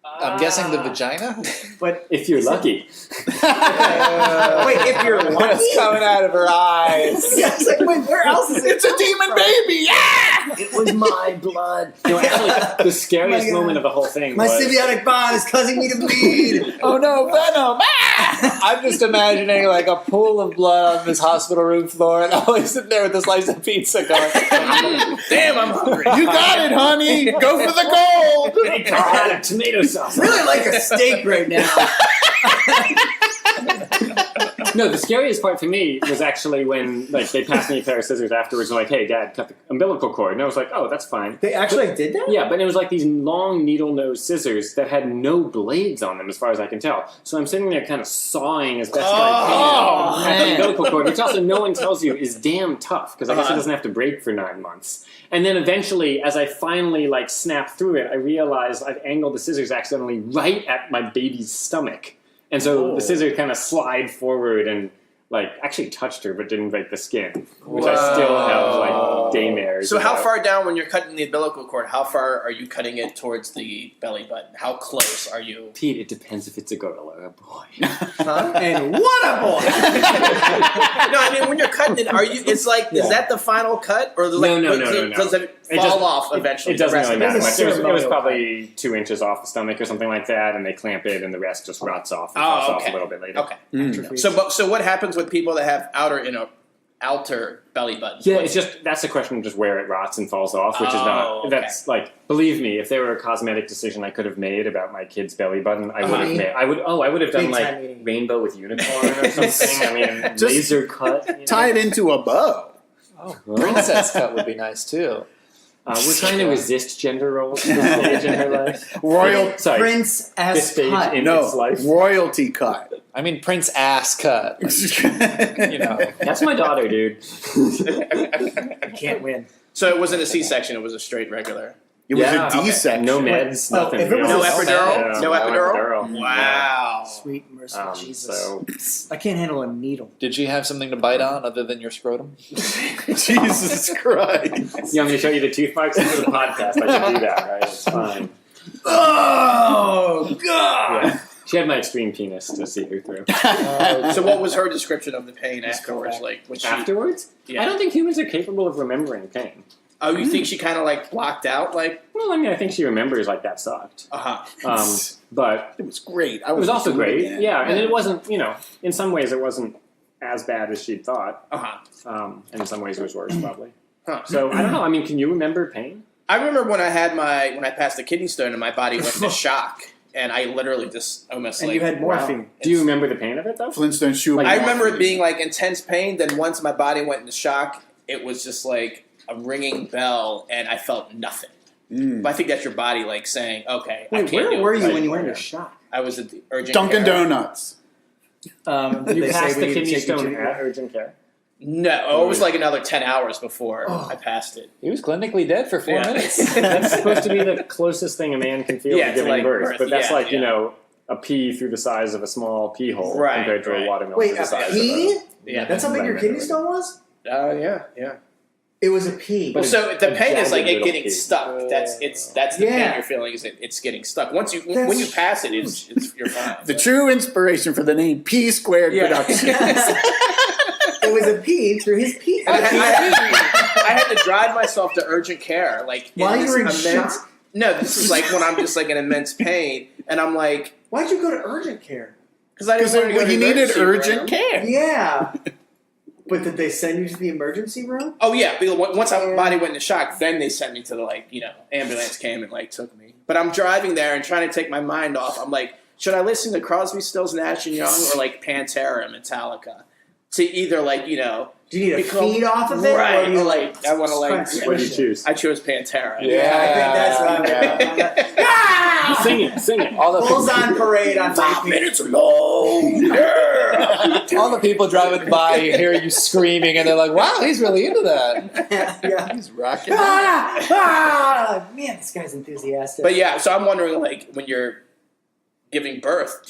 [SPEAKER 4] I'm guessing the vagina?
[SPEAKER 2] But
[SPEAKER 5] If you're lucky.
[SPEAKER 2] wait, if you're lucky?
[SPEAKER 4] What's coming out of her eyes?
[SPEAKER 2] Yeah, it's like, wait, where else is it?
[SPEAKER 1] It's a demon baby, yeah!
[SPEAKER 5] It was my blood. No, actually, the scariest
[SPEAKER 2] Oh my God.
[SPEAKER 5] moment of the whole thing
[SPEAKER 2] My
[SPEAKER 5] was...
[SPEAKER 2] symbiotic bond is causing me to bleed.
[SPEAKER 4] Oh no, Venom! I'm just imagining like a pool of blood on this hospital room floor, and Ollie's sitting there with a slice of pizza going.
[SPEAKER 3] Damn, I'm hungry.
[SPEAKER 1] You got it, honey! Go for the gold!
[SPEAKER 5] Hey, Carl, tomato sauce.
[SPEAKER 2] Really like a steak right now.
[SPEAKER 5] No, the scariest part for me was actually when like they passed me a pair of scissors afterwards and like, hey, Dad, cut the umbilical cord. And I was like, oh, that's fine.
[SPEAKER 2] They actually did that?
[SPEAKER 5] Yeah, but it was like these long needle-nose scissors that had no blades on them as far as I can tell. So I'm sitting there kind of sawing as best I can at the umbilical cord, which also no one tells you is damn tough because I guess it doesn't have to break for 9 months. And then eventually, as I finally like snapped through it, I realized I've angled the scissors accidentally right at my baby's stomach. And so the scissors kind of slide forward and like actually touched her but didn't break the skin, which I still have like daymares.
[SPEAKER 3] So how
[SPEAKER 5] about.
[SPEAKER 3] far down when you're cutting the umbilical cord, how far are you cutting it towards the belly button? How close are you?
[SPEAKER 5] Pete, it depends if it's a girl or a boy.
[SPEAKER 2] And what a boy!
[SPEAKER 3] No, I mean when you're cutting it, are you? It's like is that the final cut or like
[SPEAKER 5] No.
[SPEAKER 3] does it fall off eventually?
[SPEAKER 5] It doesn't
[SPEAKER 3] The rest
[SPEAKER 5] really
[SPEAKER 3] of
[SPEAKER 5] matter much. It was
[SPEAKER 2] ceremonial
[SPEAKER 5] probably 2 inches off the stomach or something like that, and they clamp it, and the rest just rots off and falls off a little bit later.
[SPEAKER 3] Okay. So what happens with people that have outer belly buttons?
[SPEAKER 5] Yeah, it's just that's the question of just where it rots and falls off, which is not.
[SPEAKER 3] okay.
[SPEAKER 5] That's like, believe me, if there were a cosmetic decision I could have made about my kid's belly button, I would have made. I would have done
[SPEAKER 2] Big
[SPEAKER 5] like
[SPEAKER 2] time meeting.
[SPEAKER 5] rainbow with unicorn or something. I mean,
[SPEAKER 1] Just
[SPEAKER 5] laser cut. You know?
[SPEAKER 1] Tie it into a bow.
[SPEAKER 4] Oh, princess cut would be nice too.
[SPEAKER 5] We're trying to resist gender roles at this stage in her life. Sorry,
[SPEAKER 2] Prince
[SPEAKER 5] this
[SPEAKER 2] S.
[SPEAKER 5] stage
[SPEAKER 2] Cut.
[SPEAKER 5] in
[SPEAKER 1] No,
[SPEAKER 5] its life.
[SPEAKER 1] royalty cut.
[SPEAKER 4] I mean, Prince ass cut. You know.
[SPEAKER 5] That's my daughter, dude.
[SPEAKER 2] You can't win.
[SPEAKER 3] So it wasn't a C-section; it was a straight regular.
[SPEAKER 1] It was
[SPEAKER 5] Yeah,
[SPEAKER 1] a D-section.
[SPEAKER 5] No meds,
[SPEAKER 2] Oh,
[SPEAKER 5] nothing.
[SPEAKER 2] if it was
[SPEAKER 3] No
[SPEAKER 2] a
[SPEAKER 3] epidural.
[SPEAKER 5] Yeah,
[SPEAKER 3] No epidural.
[SPEAKER 5] epidural.
[SPEAKER 3] Wow.
[SPEAKER 2] Sweet merciful Jesus.
[SPEAKER 5] So
[SPEAKER 2] I can't handle a needle.
[SPEAKER 4] Did she have something to bite on other than your scrotum?
[SPEAKER 1] Jesus Christ.
[SPEAKER 5] you want me to show you the tooth marks for the podcast? I can do that, right? It's fine.
[SPEAKER 2] Oh, God!
[SPEAKER 5] Yeah. She had my extreme penis to see her through.
[SPEAKER 3] So what was her description of the pain afterwards? Like was she,
[SPEAKER 5] Afterwards?
[SPEAKER 3] Yeah.
[SPEAKER 5] I don't think humans are capable of remembering pain.
[SPEAKER 3] Oh, you think she kind of like blocked out? Like
[SPEAKER 5] Well, I mean, I think she remembers like that sucked. But
[SPEAKER 1] It was great.
[SPEAKER 5] it was also great. Yeah, and it wasn't, in some ways it wasn't as bad as she'd thought. And in some ways it was worse, probably.
[SPEAKER 3] Huh.
[SPEAKER 5] So, I don't know. I mean, can you remember pain?
[SPEAKER 3] I remember when I passed the kidney stone and my body went into shock, and I literally just almost
[SPEAKER 2] And
[SPEAKER 3] like
[SPEAKER 2] you had morphine.
[SPEAKER 5] Do you remember the pain of it, though?
[SPEAKER 1] Flintstone shoe.
[SPEAKER 5] Like,
[SPEAKER 3] I remember it being like intense pain. Then once my body went into shock, it was just like a ringing bell, and I felt nothing. But I think that's your body like saying, "Okay, I
[SPEAKER 2] Wait,
[SPEAKER 3] can't
[SPEAKER 2] where
[SPEAKER 3] do
[SPEAKER 2] were
[SPEAKER 3] it
[SPEAKER 2] you when
[SPEAKER 3] anymore
[SPEAKER 2] you went
[SPEAKER 3] now."
[SPEAKER 2] into shock?
[SPEAKER 3] I was at the urgent
[SPEAKER 1] Dunkin'
[SPEAKER 3] care.
[SPEAKER 1] Donuts.
[SPEAKER 5] You passed the kidney stone at urgent care?
[SPEAKER 3] No, it was like another 10 hours before I passed it.
[SPEAKER 4] He was clinically dead for 4
[SPEAKER 3] Yeah.
[SPEAKER 4] minutes.
[SPEAKER 5] That's supposed to be the closest thing a man can feel
[SPEAKER 3] Yeah,
[SPEAKER 5] to
[SPEAKER 3] to,
[SPEAKER 5] giving
[SPEAKER 3] like,
[SPEAKER 5] birth.
[SPEAKER 3] birth,
[SPEAKER 5] But that's
[SPEAKER 3] yeah,
[SPEAKER 5] like,
[SPEAKER 3] yeah.
[SPEAKER 5] a pea through the size of a small pea hole
[SPEAKER 3] Right,
[SPEAKER 5] compared to
[SPEAKER 3] right.
[SPEAKER 5] a watermelon
[SPEAKER 2] Wait,
[SPEAKER 5] through the
[SPEAKER 2] a
[SPEAKER 5] size
[SPEAKER 2] pea?
[SPEAKER 5] of
[SPEAKER 3] Yeah.
[SPEAKER 2] That's how big your kidney stone was?
[SPEAKER 3] Yeah.
[SPEAKER 2] It was a pea.
[SPEAKER 3] Well, so the
[SPEAKER 5] a
[SPEAKER 3] pain is like
[SPEAKER 5] jagged
[SPEAKER 3] it
[SPEAKER 5] little
[SPEAKER 3] getting
[SPEAKER 5] pea.
[SPEAKER 3] stuck. That's the
[SPEAKER 2] Yeah.
[SPEAKER 3] pain you're feeling is it's getting stuck. When you pass it, it's you're fine.
[SPEAKER 1] The true inspiration for the name P Squared
[SPEAKER 3] Yeah.
[SPEAKER 1] Productions.
[SPEAKER 2] It was a pea through his pea.
[SPEAKER 3] And I had to drive myself to urgent care, like
[SPEAKER 2] While you were in
[SPEAKER 3] this
[SPEAKER 2] shock?
[SPEAKER 3] No, this is like when I'm just like in immense pain, and I'm like,
[SPEAKER 2] Why'd you go to urgent care?
[SPEAKER 3] because I didn't want to go to
[SPEAKER 1] he
[SPEAKER 3] the
[SPEAKER 1] needed
[SPEAKER 3] emergency
[SPEAKER 1] urgent
[SPEAKER 3] room.
[SPEAKER 1] care.
[SPEAKER 2] Yeah. But did they send you to the emergency room?
[SPEAKER 3] Oh yeah, because once my body went into shock, then they sent me to the ambulance came and took me. But I'm driving there and trying to take my mind off. I'm like, should I listen to Crosby, Stills, Nash and Young or like Pantera, Metallica? To either
[SPEAKER 2] Do you need a feed off of it?
[SPEAKER 3] Right.
[SPEAKER 2] Or you
[SPEAKER 3] I want to
[SPEAKER 5] What do you choose?
[SPEAKER 3] I chose Pantera.
[SPEAKER 2] Yeah, I think that's what I'm
[SPEAKER 5] Sing it.
[SPEAKER 4] All the
[SPEAKER 2] Bulls on parade on
[SPEAKER 3] 5 minutes alone. Yeah.
[SPEAKER 4] all the people driving by hear you screaming, and they're like, "Wow, he's really into that."
[SPEAKER 2] Yeah.
[SPEAKER 1] He's rocking.
[SPEAKER 2] Man, this guy's enthusiastic.
[SPEAKER 3] But yeah, so I'm wondering, like, when you're giving birth,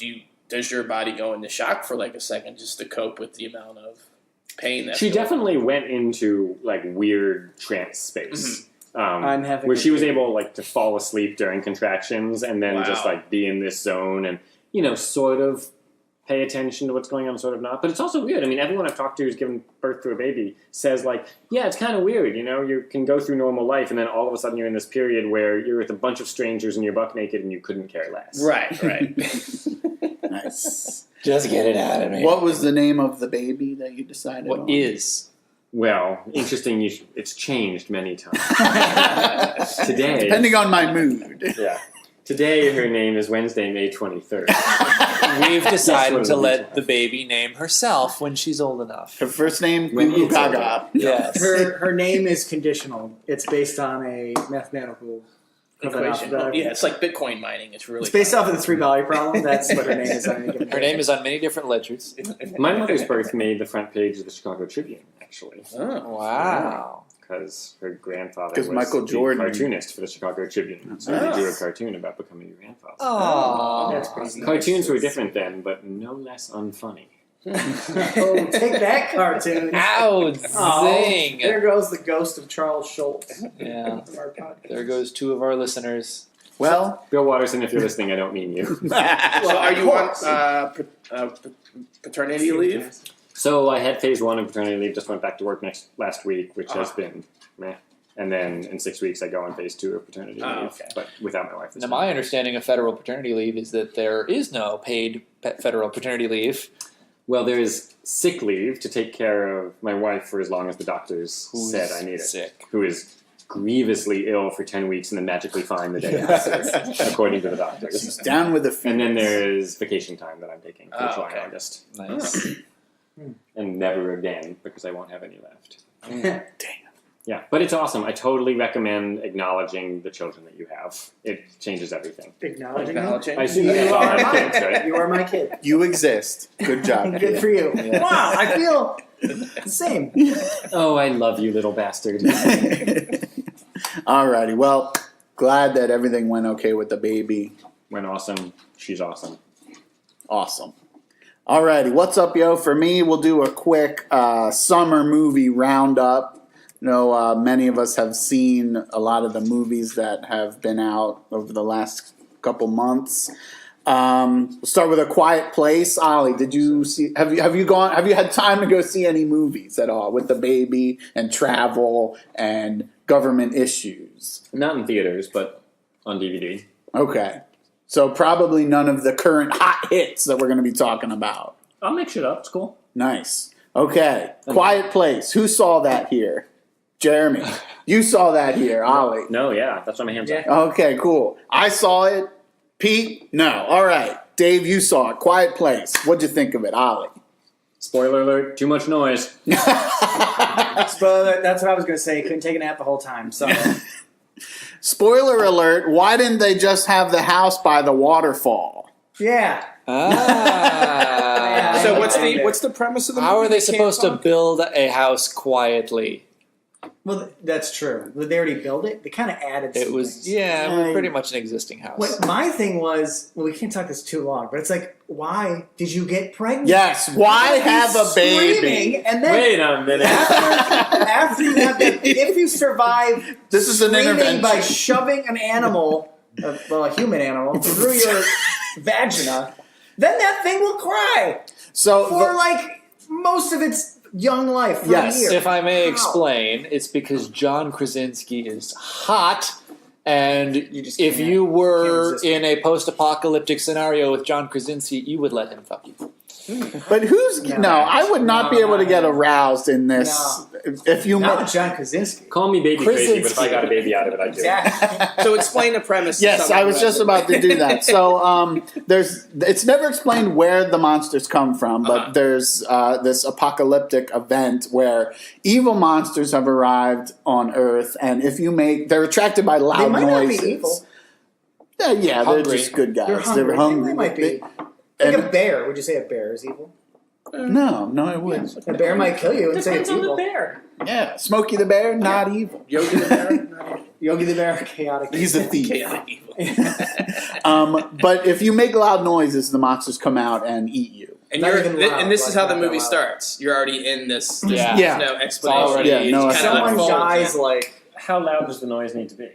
[SPEAKER 3] does your body go into shock for like a second just to cope with the amount of pain that
[SPEAKER 5] She definitely went into like weird trance space.
[SPEAKER 2] I'm having
[SPEAKER 5] where
[SPEAKER 2] a
[SPEAKER 5] she was
[SPEAKER 2] baby.
[SPEAKER 5] able like to fall asleep during contractions and then just
[SPEAKER 3] Wow.
[SPEAKER 5] like be in this zone and sort of pay attention to what's going on, sort of not. But it's also weird. I mean, everyone I've talked to who's given birth to a baby says like, yeah, it's kind of weird. You can go through normal life and then all of a sudden you're in this period where you're with a bunch of strangers and you're buck naked and you couldn't care less.
[SPEAKER 3] Right.
[SPEAKER 1] Nice.
[SPEAKER 4] Just get it out of me.
[SPEAKER 1] What was the name of the baby that you decided on?
[SPEAKER 4] What is?
[SPEAKER 5] Well, interesting. It's changed many times. Today,
[SPEAKER 1] Depending on my mood.
[SPEAKER 5] yeah. Today, her name is Wednesday, May 23rd.
[SPEAKER 4] We've
[SPEAKER 5] That's
[SPEAKER 4] decided
[SPEAKER 5] what
[SPEAKER 4] to
[SPEAKER 5] it
[SPEAKER 4] let
[SPEAKER 5] is.
[SPEAKER 4] the baby name herself when she's old enough.
[SPEAKER 1] Her first name,
[SPEAKER 5] When
[SPEAKER 1] Goo Goo
[SPEAKER 5] it's
[SPEAKER 1] Gaga.
[SPEAKER 4] Yes.
[SPEAKER 2] her name is conditional. It's based on a mathematical
[SPEAKER 3] Equation. Yeah, it's like Bitcoin mining. It's really
[SPEAKER 2] It's based off of the Three Valley Problem. That's what her name is.
[SPEAKER 4] Her name is on many different ledgers.
[SPEAKER 5] My mother's birth made the front page of the Chicago Tribune, actually,
[SPEAKER 3] Oh.
[SPEAKER 4] Wow.
[SPEAKER 5] because her grandfather
[SPEAKER 1] 'Cause
[SPEAKER 5] was
[SPEAKER 1] Michael
[SPEAKER 5] the
[SPEAKER 1] Jordan-
[SPEAKER 5] cartoonist for the Chicago Tribune. So they drew a cartoon about becoming your grandfather.
[SPEAKER 4] Oh,
[SPEAKER 2] That's pretty nice.
[SPEAKER 5] Cartoons were different then, but no less unfunny.
[SPEAKER 2] Oh, take that cartoon.
[SPEAKER 4] Ow,
[SPEAKER 2] Oh,
[SPEAKER 4] zing.
[SPEAKER 2] there goes the ghost of Charles Schultz.
[SPEAKER 4] Yeah.
[SPEAKER 2] From our podcast.
[SPEAKER 4] There goes two of our listeners.
[SPEAKER 1] Well,
[SPEAKER 5] Bill Watterson, if you're listening, I don't mean you.
[SPEAKER 3] So are you on paternity leave?
[SPEAKER 5] So I had phase 1 of paternity leave, just went back to work last week, which has been meh. And then in 6 weeks, I go on phase 2 of paternity leave,
[SPEAKER 3] Okay.
[SPEAKER 5] but without my wife this
[SPEAKER 4] Now,
[SPEAKER 5] time.
[SPEAKER 4] my understanding of federal paternity leave is that there is no paid federal paternity leave.
[SPEAKER 5] Well, there is sick leave to take care of my wife for as long as the doctors
[SPEAKER 4] Who's
[SPEAKER 5] said I need it.
[SPEAKER 4] sick.
[SPEAKER 5] Who is grievously ill for 10 weeks and then magically fine the day after, according to the doctors.
[SPEAKER 1] she's down with the feet.
[SPEAKER 5] And then there is vacation time that I'm taking for
[SPEAKER 3] Oh,
[SPEAKER 5] July
[SPEAKER 3] okay.
[SPEAKER 5] and August.
[SPEAKER 4] Nice.
[SPEAKER 5] And never again, because I won't have any left.
[SPEAKER 1] Damn.
[SPEAKER 5] Yeah, but it's awesome. I totally recommend acknowledging the children that you have. It changes everything.
[SPEAKER 2] Acknowledging
[SPEAKER 3] Acknowledging.
[SPEAKER 5] I assume
[SPEAKER 2] You
[SPEAKER 5] that's all
[SPEAKER 2] are
[SPEAKER 5] I have
[SPEAKER 2] mine.
[SPEAKER 5] kids, right?
[SPEAKER 2] You are my kid.
[SPEAKER 1] You exist. Good job.
[SPEAKER 2] Good
[SPEAKER 1] kid.
[SPEAKER 2] for you.
[SPEAKER 4] Yeah.
[SPEAKER 2] Wow, I feel the same.
[SPEAKER 5] Oh, I love you, little bastard.
[SPEAKER 1] Alrighty. Well, glad that everything went okay with the baby.
[SPEAKER 5] When awesome, she's awesome.
[SPEAKER 1] Awesome. Alrighty, what's up, yo? For me, we'll do a quick summer movie roundup. Many of us have seen a lot of the movies that have been out over the last couple months. We'll start with A Quiet Place. Ollie, did you see? Have you had time to go see any movies at all with the baby and travel and government issues?
[SPEAKER 5] Not in theaters, but on DVD.
[SPEAKER 1] Okay. So probably none of the current hot hits that we're going to be talking about.
[SPEAKER 5] I'll make shit up. It's cool.
[SPEAKER 1] Nice. Okay. Quiet Place. Who saw that here? Jeremy. You saw that here, Ollie.
[SPEAKER 5] No, yeah, that's why my hands up.
[SPEAKER 1] Okay, cool. I saw it. Pete? No. All right. Dave, you saw it. Quiet Place. What'd you think of it, Ollie?
[SPEAKER 5] Spoiler alert, too much noise.
[SPEAKER 2] Spoiler, that's what I was going to say. Couldn't take a nap the whole time. So
[SPEAKER 1] Spoiler alert, why didn't they just have the house by the waterfall?
[SPEAKER 2] yeah.
[SPEAKER 4] Ah.
[SPEAKER 3] So what's the premise of the movie?
[SPEAKER 4] How are they
[SPEAKER 3] You can't
[SPEAKER 4] supposed to
[SPEAKER 3] talk?
[SPEAKER 4] build a house quietly?
[SPEAKER 2] Well, that's true. They already built it. They kind of added.
[SPEAKER 4] It
[SPEAKER 2] some
[SPEAKER 4] was
[SPEAKER 2] things.
[SPEAKER 4] pretty much an existing house.
[SPEAKER 2] What my thing was, well, we can't talk this too long, but it's like, why did you get pregnant?
[SPEAKER 1] Yes, why have a baby?
[SPEAKER 2] Screaming, and then
[SPEAKER 5] Wait a minute.
[SPEAKER 2] after you have that, if you survive,
[SPEAKER 1] This is an
[SPEAKER 2] screaming
[SPEAKER 1] intervention.
[SPEAKER 2] by shoving an animal, a human animal, through your vagina, then that thing will cry
[SPEAKER 1] So
[SPEAKER 2] for like most of its young life. For
[SPEAKER 1] Yes.
[SPEAKER 2] a year.
[SPEAKER 4] If I may
[SPEAKER 2] How?
[SPEAKER 4] explain, it's because John Krasinski is hot, and
[SPEAKER 2] just
[SPEAKER 4] if
[SPEAKER 2] can't-
[SPEAKER 4] you
[SPEAKER 2] can't
[SPEAKER 4] were
[SPEAKER 2] resist
[SPEAKER 4] in a post-apocalyptic scenario with John Krasinski, you would let him fuck you.
[SPEAKER 1] But no, I would not be able to get aroused in this. If you
[SPEAKER 2] Not with John Krasinski.
[SPEAKER 5] Call me baby crazy, but if
[SPEAKER 4] Krasinski.
[SPEAKER 5] I got a baby out of it, I'd do it.
[SPEAKER 2] Exactly.
[SPEAKER 3] So explain the premise. to
[SPEAKER 1] Yes,
[SPEAKER 3] someone
[SPEAKER 1] I was
[SPEAKER 3] who
[SPEAKER 1] just
[SPEAKER 3] hasn't-
[SPEAKER 1] about to do that. So it's never explained where the monsters come from, but there's this apocalyptic event where evil monsters have arrived on Earth, and if you they're attracted by loud
[SPEAKER 2] They might
[SPEAKER 1] noises.
[SPEAKER 2] not be evil.
[SPEAKER 1] Yeah, they're
[SPEAKER 4] Hungry.
[SPEAKER 1] just good guys.
[SPEAKER 2] They're hungry.
[SPEAKER 1] They're hungry.
[SPEAKER 2] They might be. Like a bear. Would you say a bear is evil?
[SPEAKER 1] No, I wouldn't.
[SPEAKER 2] A bear might kill you and say it's
[SPEAKER 5] Depends on the
[SPEAKER 2] evil.
[SPEAKER 5] bear.
[SPEAKER 1] Yeah, Smokey the Bear, not evil.
[SPEAKER 3] Yogi the Bear?
[SPEAKER 2] Yogi the bear, chaotic.
[SPEAKER 1] He's a thief.
[SPEAKER 3] Chaotic evil.
[SPEAKER 1] But if you make loud noises, the monsters come out and eat you.
[SPEAKER 3] And
[SPEAKER 2] Not
[SPEAKER 3] you're
[SPEAKER 2] even loud,
[SPEAKER 3] and this is
[SPEAKER 2] like
[SPEAKER 3] how the
[SPEAKER 2] not
[SPEAKER 3] movie
[SPEAKER 2] loud.
[SPEAKER 3] starts. You're already in this.
[SPEAKER 4] Yeah.
[SPEAKER 1] Yeah.
[SPEAKER 3] There's no explanation.
[SPEAKER 4] already-
[SPEAKER 1] Yeah, no
[SPEAKER 3] It's kinda
[SPEAKER 2] Someone
[SPEAKER 3] unfolds,
[SPEAKER 2] dies
[SPEAKER 3] yeah.
[SPEAKER 2] like.
[SPEAKER 5] How loud does the noise need to be?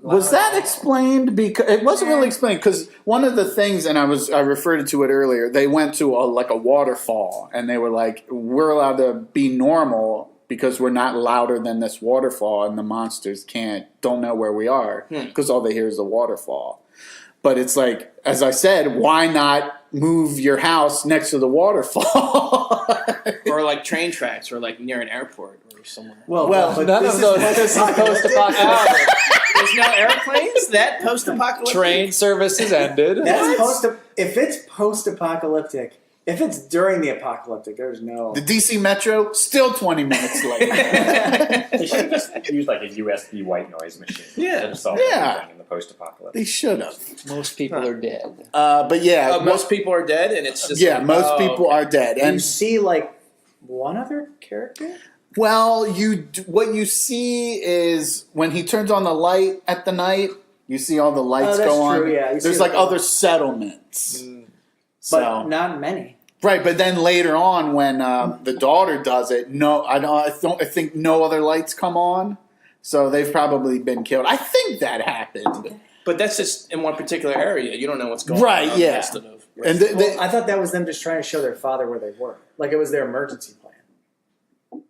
[SPEAKER 1] Was that explained? Because it wasn't really explained. Because one of the things, and I referred to it earlier. They went to a waterfall, and they were like, "We're allowed to be normal because we're not louder than this waterfall, and the monsters don't know where we are because all they hear is the waterfall." But it's like, as I said, why not move your house next to the waterfall?
[SPEAKER 3] Or like train tracks, or like near an airport or somewhere.
[SPEAKER 1] Well,
[SPEAKER 2] but
[SPEAKER 4] None
[SPEAKER 2] this
[SPEAKER 4] of
[SPEAKER 2] is
[SPEAKER 4] those. This is post-apocalyptic.
[SPEAKER 3] There's no airplanes? That post-apocalyptic?
[SPEAKER 4] Train services ended.
[SPEAKER 2] That's if it's post-apocalyptic, if it's during the apocalyptic, there's no.
[SPEAKER 1] the DC Metro still 20 minutes late.
[SPEAKER 5] They should have just used like a USB white noise machine.
[SPEAKER 3] Yeah.
[SPEAKER 5] To solve
[SPEAKER 1] Yeah.
[SPEAKER 5] everything in the post-apocalypse.
[SPEAKER 1] They should have.
[SPEAKER 4] Most people are dead.
[SPEAKER 1] But yeah,
[SPEAKER 3] Most people are dead, and it's just like,
[SPEAKER 1] most people
[SPEAKER 3] okay.
[SPEAKER 1] are dead.
[SPEAKER 2] You
[SPEAKER 1] And
[SPEAKER 2] see like one other character.
[SPEAKER 1] well, what you see is when he turns on the light at the night, you see all the lights
[SPEAKER 2] that's
[SPEAKER 1] go on.
[SPEAKER 2] true, yeah. You see
[SPEAKER 1] There's like
[SPEAKER 2] the-
[SPEAKER 1] other settlements.
[SPEAKER 2] But not many.
[SPEAKER 1] Right, but then later on, when the daughter does it, I think no other lights come on, so they've probably been killed. I think that happened,
[SPEAKER 3] But that's just in one particular area. You don't know what's going
[SPEAKER 1] Right,
[SPEAKER 3] on.
[SPEAKER 1] yeah.
[SPEAKER 3] The rest of the
[SPEAKER 1] and
[SPEAKER 2] Well, I thought that was them just trying to show their father where they were. Like it was their emergency plan.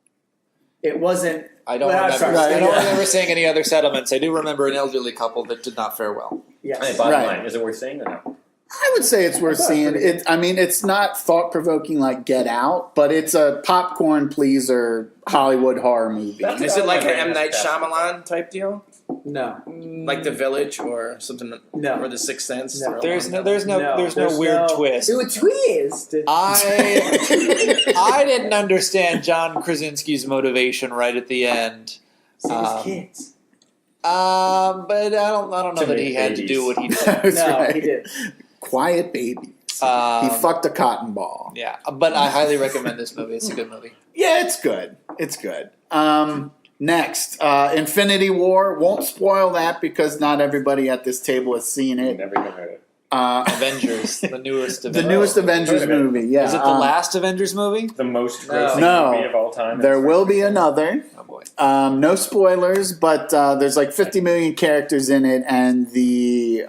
[SPEAKER 2] It wasn't.
[SPEAKER 4] I don't
[SPEAKER 2] Well,
[SPEAKER 4] remember.
[SPEAKER 2] sorry,
[SPEAKER 4] I don't
[SPEAKER 2] yeah.
[SPEAKER 4] remember seeing any other settlements. I do remember an elderly couple that did not fare well.
[SPEAKER 2] Yes.
[SPEAKER 5] Hey, bottom
[SPEAKER 1] Right.
[SPEAKER 5] line, is it worth saying or no?
[SPEAKER 1] I would say it's worth
[SPEAKER 2] thought
[SPEAKER 1] seeing.
[SPEAKER 2] pretty good.
[SPEAKER 1] It's not thought provoking like Get Out, but it's a popcorn pleaser Hollywood horror movie.
[SPEAKER 3] Is it like an M. Night
[SPEAKER 5] That's-
[SPEAKER 3] Shyamalan type deal?
[SPEAKER 2] No.
[SPEAKER 3] Like The Village or something?
[SPEAKER 2] No.
[SPEAKER 3] Or The Sixth Sense?
[SPEAKER 2] No.
[SPEAKER 3] Or
[SPEAKER 4] There's no
[SPEAKER 2] there's
[SPEAKER 4] weird
[SPEAKER 2] no-
[SPEAKER 4] twist.
[SPEAKER 2] It was twist.
[SPEAKER 4] I didn't understand John Krasinski's motivation right at the end.
[SPEAKER 2] Save kids.
[SPEAKER 4] But I don't know
[SPEAKER 5] To
[SPEAKER 4] that he
[SPEAKER 5] make
[SPEAKER 4] had to do
[SPEAKER 5] babies.
[SPEAKER 4] what he did.
[SPEAKER 1] That's
[SPEAKER 2] No,
[SPEAKER 1] right.
[SPEAKER 2] he did.
[SPEAKER 1] Quiet babies. He
[SPEAKER 4] Um,
[SPEAKER 1] fucked a cotton ball.
[SPEAKER 4] Yeah, but I highly recommend this movie. It's a good movie.
[SPEAKER 1] Yeah, it's good. It's good. Next, Infinity War. Won't spoil that because not everybody at this table has seen it.
[SPEAKER 5] Never even heard it.
[SPEAKER 4] Avengers, the newest
[SPEAKER 1] The
[SPEAKER 4] Avengers.
[SPEAKER 1] newest Avengers
[SPEAKER 5] heard of it.
[SPEAKER 1] movie. Yeah.
[SPEAKER 4] Is it the last Avengers movie?
[SPEAKER 5] The most grossing
[SPEAKER 1] No.
[SPEAKER 5] movie of all time.
[SPEAKER 1] There will be another.
[SPEAKER 4] Oh boy.
[SPEAKER 1] No spoilers, but there's like 50 million characters in it, and the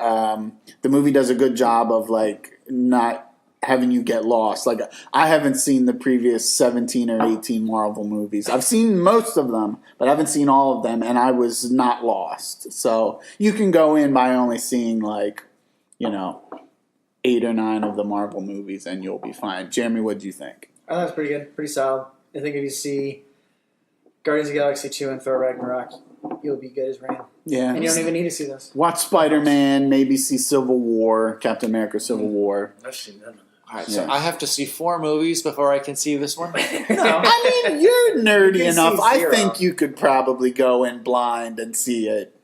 [SPEAKER 1] movie does a good job of like not having you get lost. Like I haven't seen the previous 17 or 18 Marvel movies. I've seen most of them, but I haven't seen all of them, and I was not lost. So you can go in by only seeing like 8 or 9 of the Marvel movies, and you'll be fine. Jeremy, what do you think?
[SPEAKER 2] I thought it was pretty good. Pretty solid. I think if you see Guardians of the Galaxy 2 and Thor Ragnarok, you'll be good as rain.
[SPEAKER 1] Yeah.
[SPEAKER 2] And you don't even need to see this.
[SPEAKER 1] Watch Spider-Man, maybe see Civil War, Captain America Civil War.
[SPEAKER 3] I've seen none of that.
[SPEAKER 4] All right, so
[SPEAKER 1] Yeah.
[SPEAKER 4] I have to see 4 movies before I can see this one.
[SPEAKER 2] No.
[SPEAKER 1] I mean, you're nerdy
[SPEAKER 2] You can
[SPEAKER 1] enough.
[SPEAKER 2] see
[SPEAKER 1] I
[SPEAKER 2] zero.
[SPEAKER 1] think you could probably go in blind and see it.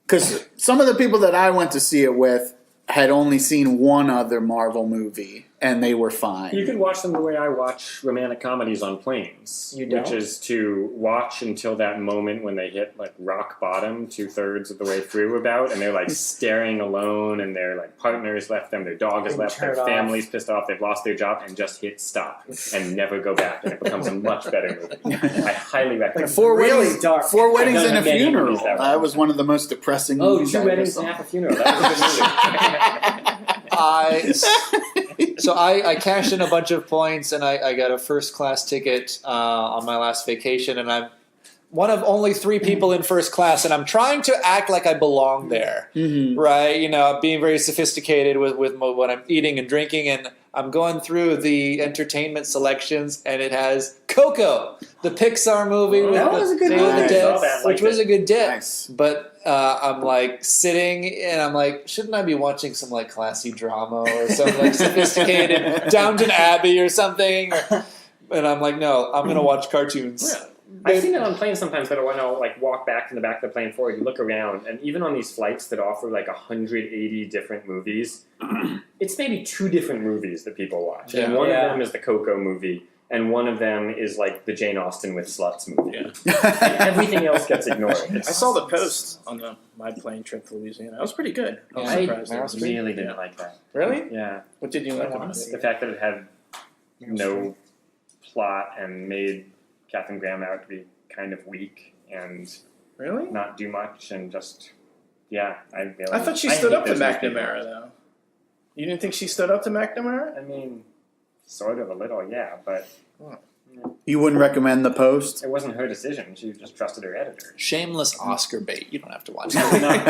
[SPEAKER 1] Because some of the people that I went to see it with had only seen one other Marvel movie. and they were fine.
[SPEAKER 5] You could watch them the way I watch romantic comedies on planes.
[SPEAKER 2] You don't?
[SPEAKER 5] Which is to watch until that moment when they hit like rock bottom 2/3 of the way through about, and they're like staring alone, and their like partners left them, their dog has
[SPEAKER 2] And
[SPEAKER 5] left,
[SPEAKER 2] turn
[SPEAKER 5] their
[SPEAKER 2] it
[SPEAKER 5] family's pissed off, they've lost their job, and just hit stop and never go back, and it becomes a much better movie. I highly recommend.
[SPEAKER 1] Four
[SPEAKER 2] really
[SPEAKER 1] weddings,
[SPEAKER 2] dark.
[SPEAKER 1] 4 weddings
[SPEAKER 5] I've done
[SPEAKER 1] and a
[SPEAKER 5] many
[SPEAKER 1] funeral.
[SPEAKER 5] movies that way.
[SPEAKER 1] That was one of the most depressing
[SPEAKER 5] Oh,
[SPEAKER 1] movies
[SPEAKER 5] 2
[SPEAKER 1] I ever
[SPEAKER 5] weddings
[SPEAKER 1] saw.
[SPEAKER 5] and half a funeral. That was a good movie.
[SPEAKER 4] I cashed in a bunch of points and I got a first class ticket on my last vacation, and I'm one of only 3 people in first class, and I'm trying to act like I belong there, right? You know, being very sophisticated with what I'm eating and drinking, and I'm going through the entertainment selections, and it has Coco, the Pixar movie with
[SPEAKER 2] That was a good
[SPEAKER 4] Day of the
[SPEAKER 2] movie.
[SPEAKER 4] Dead,
[SPEAKER 5] I saw that,
[SPEAKER 4] which
[SPEAKER 5] liked
[SPEAKER 4] was
[SPEAKER 5] it.
[SPEAKER 4] a good dip.
[SPEAKER 1] Nice.
[SPEAKER 4] But I'm like sitting, and I'm like, shouldn't I be watching some like classy drama or some like sophisticated Downton Abbey or something? And I'm like, no, I'm gonna watch cartoons.
[SPEAKER 5] Yeah. I've seen it on planes sometimes that when I'll like walk back in the back of the plane forward, you look around, and even on these flights that offer like 180 different movies, it's maybe 2 different movies that people watch. And one of them is the Coco movie, and one of them is like the Jane Austen with sluts movie. And everything else gets ignored.
[SPEAKER 3] I saw the post on my plane trip to Louisiana. That was pretty good. I was
[SPEAKER 5] I
[SPEAKER 3] surprised.
[SPEAKER 5] really didn't like that.
[SPEAKER 3] Really?
[SPEAKER 5] Yeah.
[SPEAKER 3] What did you like about
[SPEAKER 5] The
[SPEAKER 3] it?
[SPEAKER 5] fact that it had no plot and made Catherine Graham out to be kind of weak and
[SPEAKER 3] Really?
[SPEAKER 5] not do much and just, yeah.
[SPEAKER 3] I thought she
[SPEAKER 5] I
[SPEAKER 3] stood
[SPEAKER 5] hate
[SPEAKER 3] up to
[SPEAKER 5] those people.
[SPEAKER 3] McNamara, though. You didn't think she stood up to McNamara?
[SPEAKER 5] I mean, sort of a little, yeah, but
[SPEAKER 1] You wouldn't recommend The Post?
[SPEAKER 5] it wasn't her decision. She just trusted her editor.
[SPEAKER 4] Shameless Oscar bait. You don't have to watch
[SPEAKER 5] I
[SPEAKER 4] it.
[SPEAKER 5] would not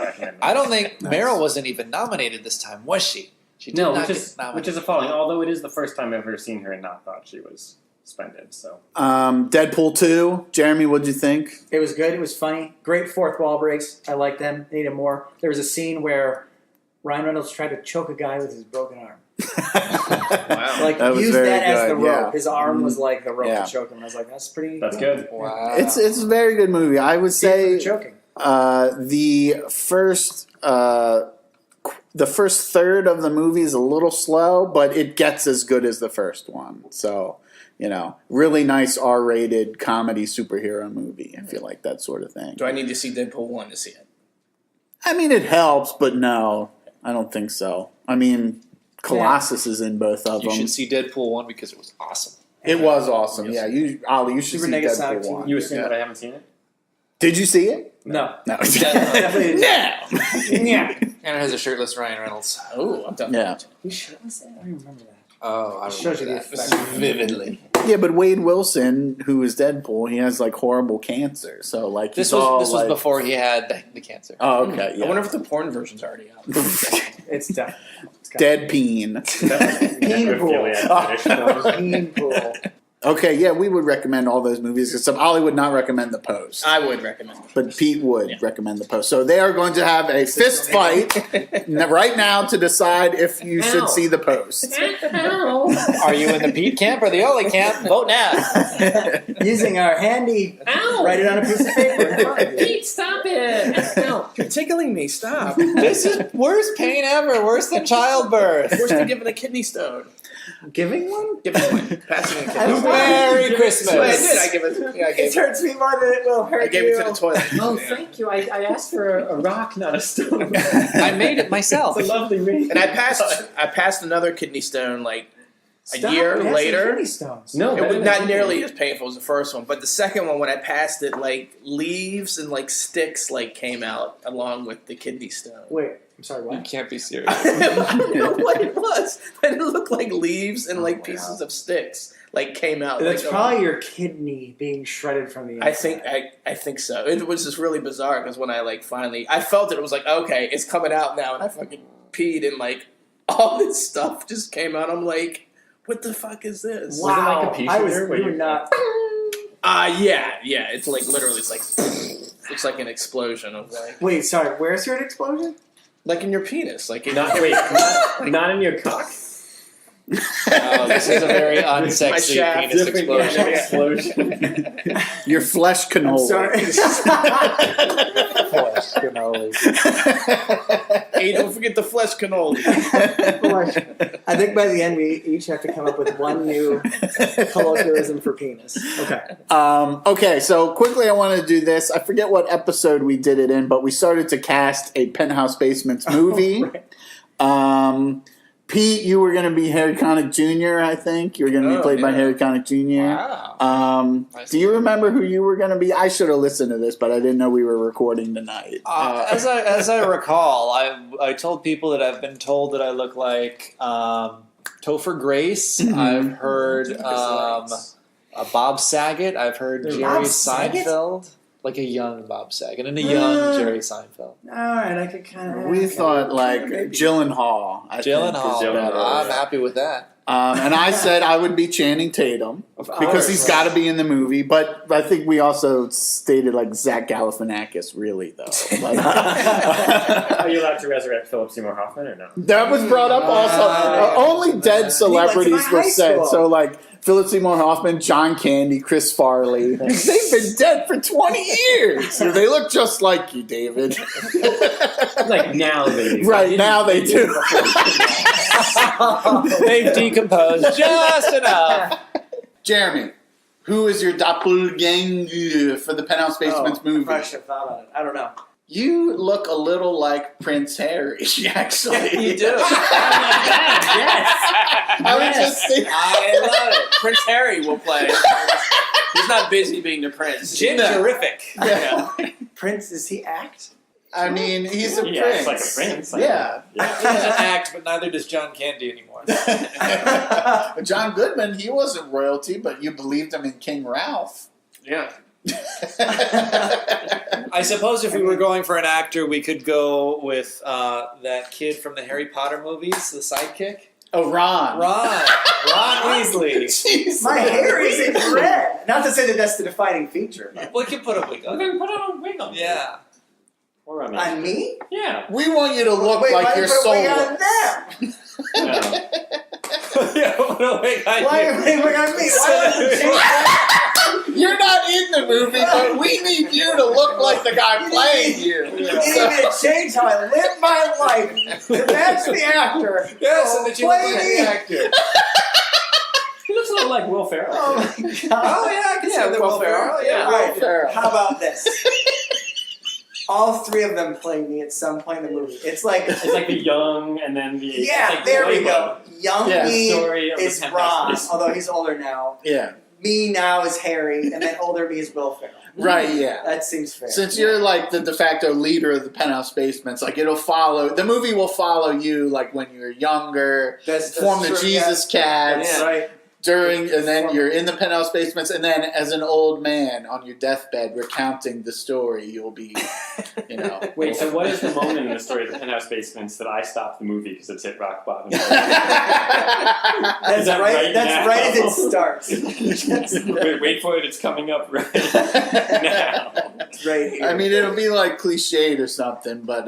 [SPEAKER 5] recommend that.
[SPEAKER 4] I don't think Meryl wasn't even nominated this time, was she? She did
[SPEAKER 5] No,
[SPEAKER 4] not
[SPEAKER 5] which
[SPEAKER 4] get
[SPEAKER 5] is
[SPEAKER 4] nominated.
[SPEAKER 5] a falling. Although it is the first time I've ever seen her and not thought she was splendid. So
[SPEAKER 1] Deadpool 2. Jeremy, what'd you think?
[SPEAKER 2] It was good. It was funny. Great fourth wall breaks. I like them. Needed more. There was a scene where Ryan Reynolds tried to choke a guy with his broken arm.
[SPEAKER 3] Wow.
[SPEAKER 2] Like
[SPEAKER 1] That was
[SPEAKER 2] use
[SPEAKER 1] very
[SPEAKER 2] that as the
[SPEAKER 1] good,
[SPEAKER 2] rope.
[SPEAKER 1] yeah.
[SPEAKER 2] His arm was like the rope
[SPEAKER 1] Yeah.
[SPEAKER 2] to choke him. I was like, that's pretty.
[SPEAKER 5] that's good.
[SPEAKER 4] Wow.
[SPEAKER 1] It's a very good movie. I would say
[SPEAKER 2] choking.
[SPEAKER 1] the first third of the movie is a little slow, but it gets as good as the first one. So, really nice R-rated comedy superhero movie. I feel like that sort of thing.
[SPEAKER 3] Do I need to see Deadpool 1 to see it?
[SPEAKER 1] I mean, it helps, but no, I don't think so. I mean, Colossus is in both of
[SPEAKER 4] You
[SPEAKER 1] them.
[SPEAKER 4] should see Deadpool 1 because it was awesome.
[SPEAKER 1] It was awesome. Yeah, Ollie, you should
[SPEAKER 2] Super
[SPEAKER 1] see
[SPEAKER 2] Negasonic
[SPEAKER 1] Deadpool 1.
[SPEAKER 5] You assume that I haven't seen it?
[SPEAKER 1] Did you see it?
[SPEAKER 2] No.
[SPEAKER 1] No.
[SPEAKER 2] Definitely. Yeah.
[SPEAKER 4] And it has a shirtless Ryan Reynolds.
[SPEAKER 3] Oh, I'm done.
[SPEAKER 1] Yeah.
[SPEAKER 2] You shirtless? I don't remember that.
[SPEAKER 4] Oh, I
[SPEAKER 2] Shows you the
[SPEAKER 4] remember
[SPEAKER 2] effect.
[SPEAKER 4] that vividly.
[SPEAKER 1] Yeah, but Wade Wilson, who is Deadpool, he has like horrible cancer. So like
[SPEAKER 4] This
[SPEAKER 1] he's all,
[SPEAKER 4] was
[SPEAKER 1] like-
[SPEAKER 4] before he had the cancer.
[SPEAKER 1] Oh, okay. Yeah.
[SPEAKER 3] I wonder if the porn version's already out.
[SPEAKER 2] It's definitely.
[SPEAKER 1] Dead peen.
[SPEAKER 5] Necrophilia.
[SPEAKER 2] Peen pool.
[SPEAKER 1] Okay, yeah, we would recommend all those movies. Except Ollie would not recommend The Post,
[SPEAKER 3] I would recommend it.
[SPEAKER 1] but Pete would recommend The Post. So they are going to have a fist fight right now to decide if you should see The Post.
[SPEAKER 4] Are you in the Pete camp or the Ollie camp? Vote now.
[SPEAKER 2] Using our handy. Write it on a piece of paper. in front of you.
[SPEAKER 5] Pete, stop it! No.
[SPEAKER 3] You're tickling me. Stop.
[SPEAKER 4] This is worst pain ever. Worse than childbirth.
[SPEAKER 3] Worse than giving a kidney stone.
[SPEAKER 2] Giving one?
[SPEAKER 3] Giving one. Passing a
[SPEAKER 2] I
[SPEAKER 3] kidney
[SPEAKER 2] don't
[SPEAKER 3] stone.
[SPEAKER 4] Merry Christmas.
[SPEAKER 3] Well, I did. I gave it. Yeah, I
[SPEAKER 2] It
[SPEAKER 3] gave it.
[SPEAKER 2] hurts me more than it will hurt
[SPEAKER 3] I gave
[SPEAKER 2] you.
[SPEAKER 3] it to the toilet.
[SPEAKER 5] Oh, thank you. I asked for a rock, not a stone.
[SPEAKER 4] I made it myself.
[SPEAKER 5] It's a lovely ring.
[SPEAKER 3] And I passed another kidney stone like
[SPEAKER 2] Stop
[SPEAKER 3] a year
[SPEAKER 2] passing
[SPEAKER 3] later.
[SPEAKER 2] kidney stones.
[SPEAKER 5] No,
[SPEAKER 3] It was not nearly as painful as the first one, but the second one, when I passed it, like leaves and like sticks like came out along with the kidney stone.
[SPEAKER 2] Wait, I'm sorry,
[SPEAKER 4] You
[SPEAKER 2] what?
[SPEAKER 4] can't be serious.
[SPEAKER 3] I don't know what it was, but it looked like leaves and like pieces of sticks like came out.
[SPEAKER 2] That's
[SPEAKER 3] like,
[SPEAKER 2] probably your kidney being shredded from the inside.
[SPEAKER 3] I think so. It was just really bizarre because when I like finally, I felt it was like, okay, it's coming out now, and I fucking peed and like all this stuff just came out. I'm like, what the fuck is this?
[SPEAKER 5] Was it like a
[SPEAKER 2] Wow,
[SPEAKER 5] pea
[SPEAKER 2] I was
[SPEAKER 5] shooter where
[SPEAKER 2] you
[SPEAKER 5] you-
[SPEAKER 2] not.
[SPEAKER 3] Yeah. It's like literally, it's like it's like an explosion of like
[SPEAKER 2] Wait, where's your explosion?
[SPEAKER 3] like in your penis, like in
[SPEAKER 5] Not not in your cock.
[SPEAKER 4] This is a very unsexy
[SPEAKER 3] shaft.
[SPEAKER 4] penis
[SPEAKER 5] Different
[SPEAKER 4] explosion.
[SPEAKER 5] kind of explosion.
[SPEAKER 1] Your flesh
[SPEAKER 2] I'm
[SPEAKER 1] cannoli.
[SPEAKER 2] sorry.
[SPEAKER 4] Flesh cannoli.
[SPEAKER 3] Hey, don't forget the flesh cannoli.
[SPEAKER 2] I think by the end we each have to come up with one new colloquialism for penis. Okay.
[SPEAKER 1] Okay, so quickly I want to do this. I forget what episode we did it in, but we started to cast a Penthouse Basements movie.
[SPEAKER 2] Right.
[SPEAKER 1] Pete, you were going to be Harry Connick Jr., I think. You were going to be played by Harry Connick Jr.
[SPEAKER 3] Wow.
[SPEAKER 1] Do you remember who you were going to be? I should have listened to this, but I didn't know we were recording tonight.
[SPEAKER 4] As I recall, I told people that I've been told that I look like Topher Grace. I've heard Bob Saget. I've heard Jerry
[SPEAKER 2] Bob Saget?
[SPEAKER 4] Seinfeld. Like a young Bob Saget and a young Jerry Seinfeld.
[SPEAKER 2] All right, I could kind of.
[SPEAKER 1] We thought like Gyllenhaal.
[SPEAKER 4] Gyllenhaal. I'm happy with that.
[SPEAKER 1] And I said I would be Channing Tatum because he's got to be in the movie. But I think we also stated like Zach Galifianakis, really though. But,
[SPEAKER 5] Are you allowed to resurrect Philip Seymour Hoffman or no?
[SPEAKER 1] that was brought up also. Only dead celebrities were said. So like Philip Seymour Hoffman, John Candy, Chris Farley. They've been dead for 20 years. They look just like you, David.
[SPEAKER 5] Like now they do.
[SPEAKER 1] Right, now they do.
[SPEAKER 4] They've decomposed just enough.
[SPEAKER 1] Jeremy, who is your doppelganger for the Penthouse Basements movie?
[SPEAKER 2] I probably should have thought about it. I don't know.
[SPEAKER 1] You look a little like Prince Harry, actually.
[SPEAKER 3] You do.
[SPEAKER 5] Yes.
[SPEAKER 1] I was just thinking.
[SPEAKER 3] I love it. Prince Harry will play. He's not busy being the prince.
[SPEAKER 4] Gingerific.
[SPEAKER 1] Yeah.
[SPEAKER 2] Prince, does he act?
[SPEAKER 1] I mean, he's a
[SPEAKER 5] Yeah,
[SPEAKER 1] prince.
[SPEAKER 5] it's like a prince. Like
[SPEAKER 1] Yeah.
[SPEAKER 4] He doesn't act, but neither does John Candy anymore.
[SPEAKER 1] John Goodman, he wasn't royalty, but you believed him in King Ralph.
[SPEAKER 3] Yeah.
[SPEAKER 4] I suppose if we were going for an actor, we could go with that kid from the Harry Potter movies, the sidekick.
[SPEAKER 1] Oh, Ron.
[SPEAKER 4] Ron Weasley.
[SPEAKER 1] Jeez.
[SPEAKER 2] My hair is in red. Not to say that that's the defining feature.
[SPEAKER 4] We can put a wig on.
[SPEAKER 5] Then put on a wig on.
[SPEAKER 4] Yeah.
[SPEAKER 5] Or on me.
[SPEAKER 2] On me?
[SPEAKER 5] Yeah.
[SPEAKER 1] We want you to look
[SPEAKER 2] Wait,
[SPEAKER 1] like
[SPEAKER 2] why
[SPEAKER 1] your
[SPEAKER 2] you put a
[SPEAKER 1] soul
[SPEAKER 2] wig on
[SPEAKER 1] looks.
[SPEAKER 2] them?
[SPEAKER 5] No.
[SPEAKER 4] Yeah, put a wig on
[SPEAKER 2] Why
[SPEAKER 4] you.
[SPEAKER 2] are you wig on me? Why would you change that?
[SPEAKER 1] You're not in the movie, but we need you to look like the guy playing you.
[SPEAKER 2] You need me to change how I live my life to match the actor.
[SPEAKER 4] Yeah, so that you look
[SPEAKER 2] Play
[SPEAKER 4] like
[SPEAKER 2] me.
[SPEAKER 4] the actor.
[SPEAKER 5] He looks a little like Will Ferrell.
[SPEAKER 2] Oh my
[SPEAKER 4] Oh,
[SPEAKER 2] god.
[SPEAKER 4] yeah, I can see that.
[SPEAKER 3] Will Ferrell, yeah.
[SPEAKER 2] Right.
[SPEAKER 1] Ferrell.
[SPEAKER 2] How about this? All three of them play me at some point in the movie. It's like
[SPEAKER 5] It's like the young and then the
[SPEAKER 2] yeah,
[SPEAKER 5] like
[SPEAKER 2] there we
[SPEAKER 5] boy
[SPEAKER 2] go. Young
[SPEAKER 1] Yeah.
[SPEAKER 2] me
[SPEAKER 5] Story of the
[SPEAKER 2] is
[SPEAKER 5] Penthouse
[SPEAKER 2] Ron,
[SPEAKER 5] Basements.
[SPEAKER 2] although he's older now.
[SPEAKER 1] Yeah.
[SPEAKER 2] Me now is Harry, and then older me is Will Ferrell.
[SPEAKER 1] Right, yeah.
[SPEAKER 2] That seems fair.
[SPEAKER 1] Since you're like the de facto leader of the Penthouse Basements, like it'll follow, the movie will follow you like when you're younger,
[SPEAKER 2] that's
[SPEAKER 1] form the
[SPEAKER 2] true,
[SPEAKER 1] Jesus Cats,
[SPEAKER 2] That's right.
[SPEAKER 1] during, and then you're in the Penthouse Basements, and then as an old man on your deathbed recounting the story, you'll be, you know.
[SPEAKER 5] Wait, so what is the moment in the story of the Penthouse Basements that I stopped the movie because it's hit rock bottom?
[SPEAKER 2] That's
[SPEAKER 5] that
[SPEAKER 2] right.
[SPEAKER 5] right
[SPEAKER 2] That's
[SPEAKER 5] now?
[SPEAKER 2] right as it starts.
[SPEAKER 5] Wait for it, it's coming up right now.
[SPEAKER 2] That's right here.
[SPEAKER 1] I mean, it'll be like cliched or something, but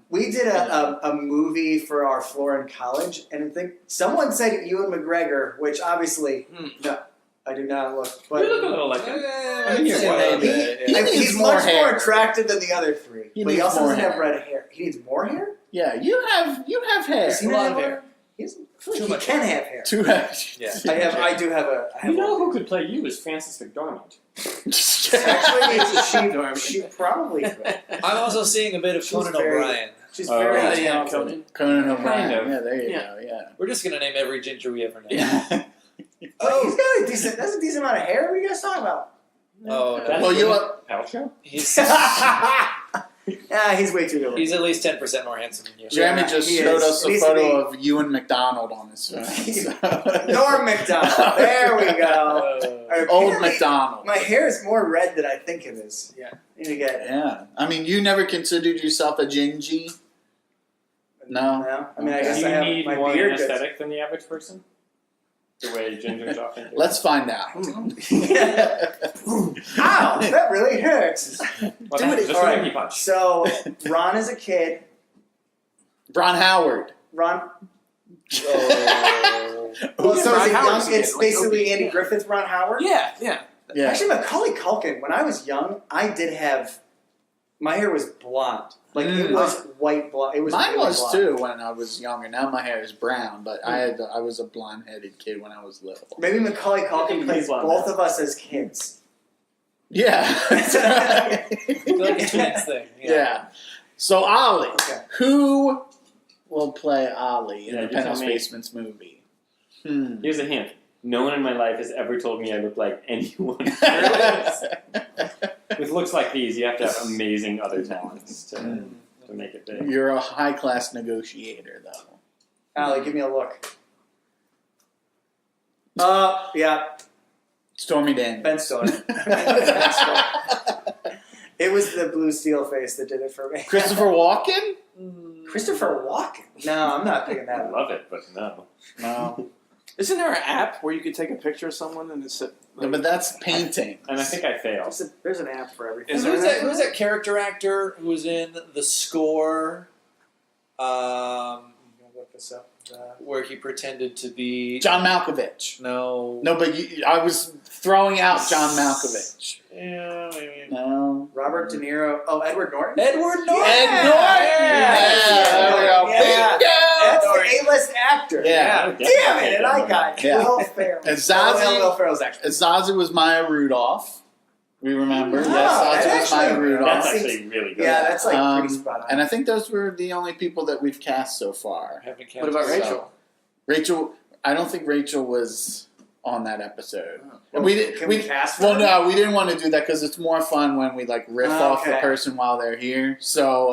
[SPEAKER 2] we did a movie for our floor in college, and I think someone said Ewan McGregor, which obviously, no, I do not look. But
[SPEAKER 5] You look a little like him.
[SPEAKER 4] I
[SPEAKER 5] mean,
[SPEAKER 4] think
[SPEAKER 5] you're
[SPEAKER 4] maybe.
[SPEAKER 1] He needs
[SPEAKER 2] he's
[SPEAKER 1] more
[SPEAKER 2] much
[SPEAKER 1] hair.
[SPEAKER 2] more attractive than the other three.
[SPEAKER 1] He
[SPEAKER 2] But he
[SPEAKER 1] needs
[SPEAKER 2] also
[SPEAKER 1] more
[SPEAKER 2] doesn't have
[SPEAKER 1] hair.
[SPEAKER 2] red hair. He needs more hair?
[SPEAKER 1] yeah, you have hair.
[SPEAKER 2] Does he not
[SPEAKER 4] Blonde
[SPEAKER 2] have
[SPEAKER 4] hair.
[SPEAKER 2] He's,
[SPEAKER 4] Too
[SPEAKER 2] he
[SPEAKER 4] much
[SPEAKER 2] can have hair.
[SPEAKER 1] Too much.
[SPEAKER 4] Yeah.
[SPEAKER 2] I do have a. I have
[SPEAKER 5] You know
[SPEAKER 2] one.
[SPEAKER 5] who could play you is Frances McDormand.
[SPEAKER 2] Actually, she probably could.
[SPEAKER 4] I'm also seeing a bit of
[SPEAKER 2] She's
[SPEAKER 4] Conan
[SPEAKER 2] very-
[SPEAKER 4] O'Brien.
[SPEAKER 2] She's
[SPEAKER 5] Oh,
[SPEAKER 2] very
[SPEAKER 5] yeah,
[SPEAKER 2] talented.
[SPEAKER 3] Conan.
[SPEAKER 1] Conan O'Brien.
[SPEAKER 5] Kind of.
[SPEAKER 1] Yeah, there you
[SPEAKER 3] Yeah.
[SPEAKER 1] go. Yeah.
[SPEAKER 4] We're just going to name every ginger we ever know.
[SPEAKER 1] Yeah.
[SPEAKER 2] Oh, he's got a decent. That's a decent amount of hair. What are you guys talking about?
[SPEAKER 4] Oh, no.
[SPEAKER 5] That's
[SPEAKER 1] Well, you
[SPEAKER 5] Gwyneth Paltrow?
[SPEAKER 4] He's
[SPEAKER 2] He's way too good.
[SPEAKER 4] he's at least 10% more handsome than you.
[SPEAKER 1] Jeremy
[SPEAKER 2] Yeah,
[SPEAKER 1] just
[SPEAKER 2] he
[SPEAKER 1] showed
[SPEAKER 2] is.
[SPEAKER 1] us
[SPEAKER 2] It
[SPEAKER 1] a
[SPEAKER 2] needs to
[SPEAKER 1] photo of Ewan McDonald on his phone.
[SPEAKER 2] Norm McDonald. There we go.
[SPEAKER 1] Old
[SPEAKER 2] Apparently,
[SPEAKER 1] McDonald.
[SPEAKER 2] My hair is more red than I think it is.
[SPEAKER 3] Yeah.
[SPEAKER 2] Need to get.
[SPEAKER 1] Yeah. I mean, you never considered yourself a gingy? No.
[SPEAKER 2] No. I mean, I
[SPEAKER 1] Okay.
[SPEAKER 2] guess
[SPEAKER 5] Do
[SPEAKER 2] I
[SPEAKER 5] you
[SPEAKER 2] have
[SPEAKER 5] need
[SPEAKER 2] my
[SPEAKER 5] more
[SPEAKER 2] beard.
[SPEAKER 5] aesthetic than the average person? The way gingers often do?
[SPEAKER 1] Let's find out.
[SPEAKER 2] Ow! That really hurts.
[SPEAKER 5] What
[SPEAKER 2] Do
[SPEAKER 5] happened?
[SPEAKER 2] it.
[SPEAKER 5] Just
[SPEAKER 2] All
[SPEAKER 5] a
[SPEAKER 2] right.
[SPEAKER 5] monkey punch.
[SPEAKER 2] So Ron is a kid.
[SPEAKER 1] Ron Howard.
[SPEAKER 2] Ron.
[SPEAKER 4] Oh.
[SPEAKER 2] Well, so
[SPEAKER 3] Ron
[SPEAKER 2] is it
[SPEAKER 3] Howard's
[SPEAKER 2] young?
[SPEAKER 3] a
[SPEAKER 2] It's
[SPEAKER 3] kid, like
[SPEAKER 2] basically
[SPEAKER 3] Opie.
[SPEAKER 2] Andy Griffith, Ron Howard.
[SPEAKER 3] Yeah, yeah.
[SPEAKER 1] Yeah.
[SPEAKER 2] Actually, Macaulay Culkin. When I was young, I did have My hair was blonde. Like, it was white blonde. It was
[SPEAKER 1] Mine
[SPEAKER 2] really
[SPEAKER 1] was
[SPEAKER 2] blonde.
[SPEAKER 1] too when I was younger. Now my hair is brown, but I was a blonde-headed kid when I was little.
[SPEAKER 2] Maybe Macaulay Culkin plays
[SPEAKER 5] blonde.
[SPEAKER 2] both of us as kids.
[SPEAKER 1] Yeah. That's right.
[SPEAKER 4] Like a twins thing.
[SPEAKER 1] Yeah. So Ollie,
[SPEAKER 2] Okay.
[SPEAKER 1] who will play Ollie in
[SPEAKER 5] Yeah,
[SPEAKER 1] the
[SPEAKER 5] you tell
[SPEAKER 1] Penthouse
[SPEAKER 5] me.
[SPEAKER 1] Basements movie?
[SPEAKER 5] Here's a hint. No one in my life has ever told me I look like anyone. With looks like these, you have to have amazing other talents to make it big.
[SPEAKER 1] You're a high-class negotiator, though.
[SPEAKER 2] Allie, give me a look. Yeah,
[SPEAKER 1] Stormy Daniels.
[SPEAKER 2] Ben Stiller. It was the blue steel face that did it for me.
[SPEAKER 1] Christopher Walken?
[SPEAKER 2] Christopher Walken? No, I'm not picking
[SPEAKER 5] I
[SPEAKER 2] that.
[SPEAKER 5] love it, but no.
[SPEAKER 1] No.
[SPEAKER 3] Isn't there an app where you could take a picture of someone and it's
[SPEAKER 1] No, but that's painting.
[SPEAKER 5] And I think I failed.
[SPEAKER 2] There's an app for everything.
[SPEAKER 3] Is
[SPEAKER 4] Who's
[SPEAKER 3] there
[SPEAKER 4] that? Who's that character actor who was in The Score?
[SPEAKER 2] I'm gonna look this up.
[SPEAKER 4] Where he pretended to be
[SPEAKER 1] John Malkovich.
[SPEAKER 4] no.
[SPEAKER 1] No, but I was throwing out John Malkovich.
[SPEAKER 4] Yeah, maybe.
[SPEAKER 1] No.
[SPEAKER 2] Robert De Niro. Oh, Edward Norton.
[SPEAKER 4] Edward Norton.
[SPEAKER 1] Ed Norton! Yeah, there we go.
[SPEAKER 2] Yeah. That's
[SPEAKER 1] Bingo!
[SPEAKER 2] the A-list actor.
[SPEAKER 1] Yeah.
[SPEAKER 2] Damn it! And I got
[SPEAKER 1] Yeah.
[SPEAKER 2] Will Ferrell.
[SPEAKER 1] And Zazie-
[SPEAKER 2] Will Ferrell's actor.
[SPEAKER 1] Zazie was Maya Rudolph. We remember.
[SPEAKER 2] Oh,
[SPEAKER 1] yes, Zazie was Maya
[SPEAKER 2] actually-
[SPEAKER 1] Rudolph.
[SPEAKER 5] That's actually really good.
[SPEAKER 2] Yeah, that's like pretty spot on.
[SPEAKER 1] And I think those were the only people that we've cast so far.
[SPEAKER 4] Haven't
[SPEAKER 3] What about
[SPEAKER 4] counted.
[SPEAKER 3] Rachel?
[SPEAKER 1] Rachel, I don't think Rachel was on that episode.
[SPEAKER 2] Well,
[SPEAKER 1] we did.
[SPEAKER 2] can we cast
[SPEAKER 1] Well,
[SPEAKER 2] her?
[SPEAKER 1] no, we didn't want to do that because it's more fun when we like riff off the
[SPEAKER 2] Okay.
[SPEAKER 1] person while they're here. So,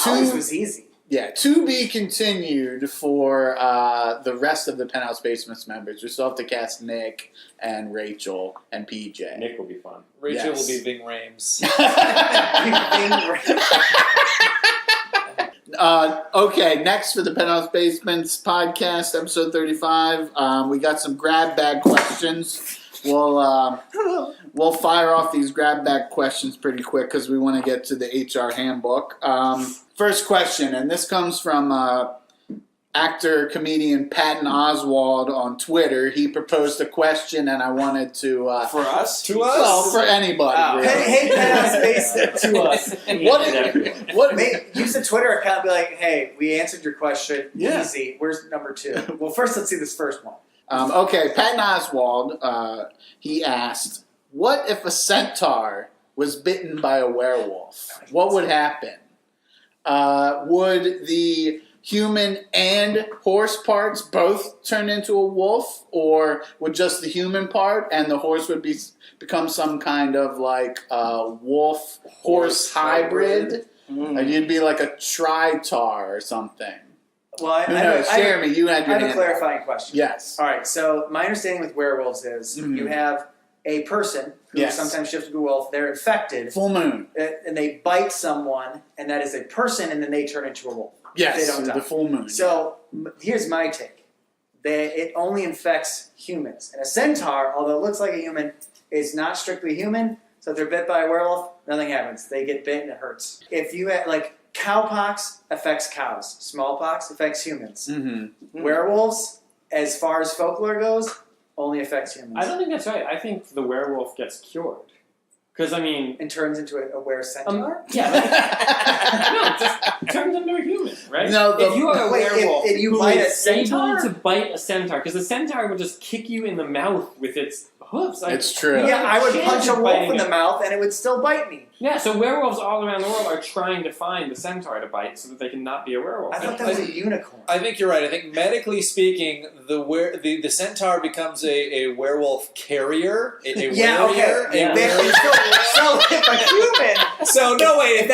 [SPEAKER 2] Ollie's was easy.
[SPEAKER 1] to be continued for the rest of the Penthouse Basements members. We still have to cast Nick and Rachel and PJ.
[SPEAKER 5] Nick will be fun.
[SPEAKER 4] Rachel
[SPEAKER 1] Yes.
[SPEAKER 4] will be Ving Rhames.
[SPEAKER 1] Okay, next for the Penthouse Basements Podcast, episode 35, we got some grab bag questions. We'll fire off these grab bag questions pretty quick because we want to get to the HR handbook. First question, and this comes from actor, comedian Patton Oswald on Twitter. He proposed a question, and I wanted to...
[SPEAKER 3] For us?
[SPEAKER 4] To
[SPEAKER 1] well,
[SPEAKER 4] us?
[SPEAKER 1] for anybody,
[SPEAKER 3] Oh.
[SPEAKER 1] really.
[SPEAKER 2] Hey, Penthouse Basement to us.
[SPEAKER 1] What
[SPEAKER 2] Use the Twitter account and be like, hey, we answered your question.
[SPEAKER 3] Yeah.
[SPEAKER 2] Easy. Where's number 2? Well, first let's see this first one.
[SPEAKER 1] Okay, Patton Oswald, he asked, what if a centaur was bitten by a werewolf? What would happen? Would the human and horse parts both turn into a wolf? Or would just the human part and the horse would become some kind of like wolf-horse hybrid? And you'd be like a tritar or something.
[SPEAKER 2] Well,
[SPEAKER 1] Who knows? Jeremy, you had
[SPEAKER 2] I
[SPEAKER 1] your
[SPEAKER 2] have a
[SPEAKER 1] hand.
[SPEAKER 2] clarifying question.
[SPEAKER 1] Yes.
[SPEAKER 2] All right, so my understanding with werewolves is
[SPEAKER 1] Mhm.
[SPEAKER 2] you have a person who
[SPEAKER 1] Yes.
[SPEAKER 2] sometimes shifts to a wolf. They're infected,
[SPEAKER 1] Full moon.
[SPEAKER 2] and they bite someone, and that is a person, and then they turn into a wolf.
[SPEAKER 1] Yes,
[SPEAKER 2] They don't die.
[SPEAKER 1] the full moon.
[SPEAKER 2] So here's my take: it only infects humans, and a centaur, although it looks like a human, is not strictly human. So if they're bit by a werewolf, nothing happens. They get bit and it hurts. If you had, like, cowpox affects cows, smallpox affects humans.
[SPEAKER 1] Mm-hmm.
[SPEAKER 2] Werewolves, as far as folklore goes, only affects humans.
[SPEAKER 5] I don't think that's right. I think the werewolf gets cured. Because, I mean...
[SPEAKER 2] And turns into a were-centaur?
[SPEAKER 5] Yeah. No, it just turns into a human, right?
[SPEAKER 1] No,
[SPEAKER 5] if you are a
[SPEAKER 2] Wait,
[SPEAKER 5] werewolf
[SPEAKER 2] if you
[SPEAKER 5] who
[SPEAKER 2] bite a
[SPEAKER 5] is
[SPEAKER 2] centaur?
[SPEAKER 5] able to bite a centaur, because the centaur would just kick you in the mouth with its hooves. Like,
[SPEAKER 1] It's true.
[SPEAKER 2] Yeah, I would
[SPEAKER 5] chance
[SPEAKER 2] punch a
[SPEAKER 5] of
[SPEAKER 2] wolf
[SPEAKER 5] biting
[SPEAKER 2] in the
[SPEAKER 5] it.
[SPEAKER 2] mouth and it would still bite me.
[SPEAKER 5] Yeah, so werewolves all around the world are trying to find the centaur to bite so that they can not be a werewolf.
[SPEAKER 2] I thought that was a unicorn.
[SPEAKER 4] I think you're right. I think medically speaking, the centaur becomes a werewolf carrier. A
[SPEAKER 2] Yeah,
[SPEAKER 4] warrior,
[SPEAKER 2] okay.
[SPEAKER 4] a
[SPEAKER 2] Then-
[SPEAKER 4] warrior.
[SPEAKER 2] so if a human,
[SPEAKER 4] So no wait,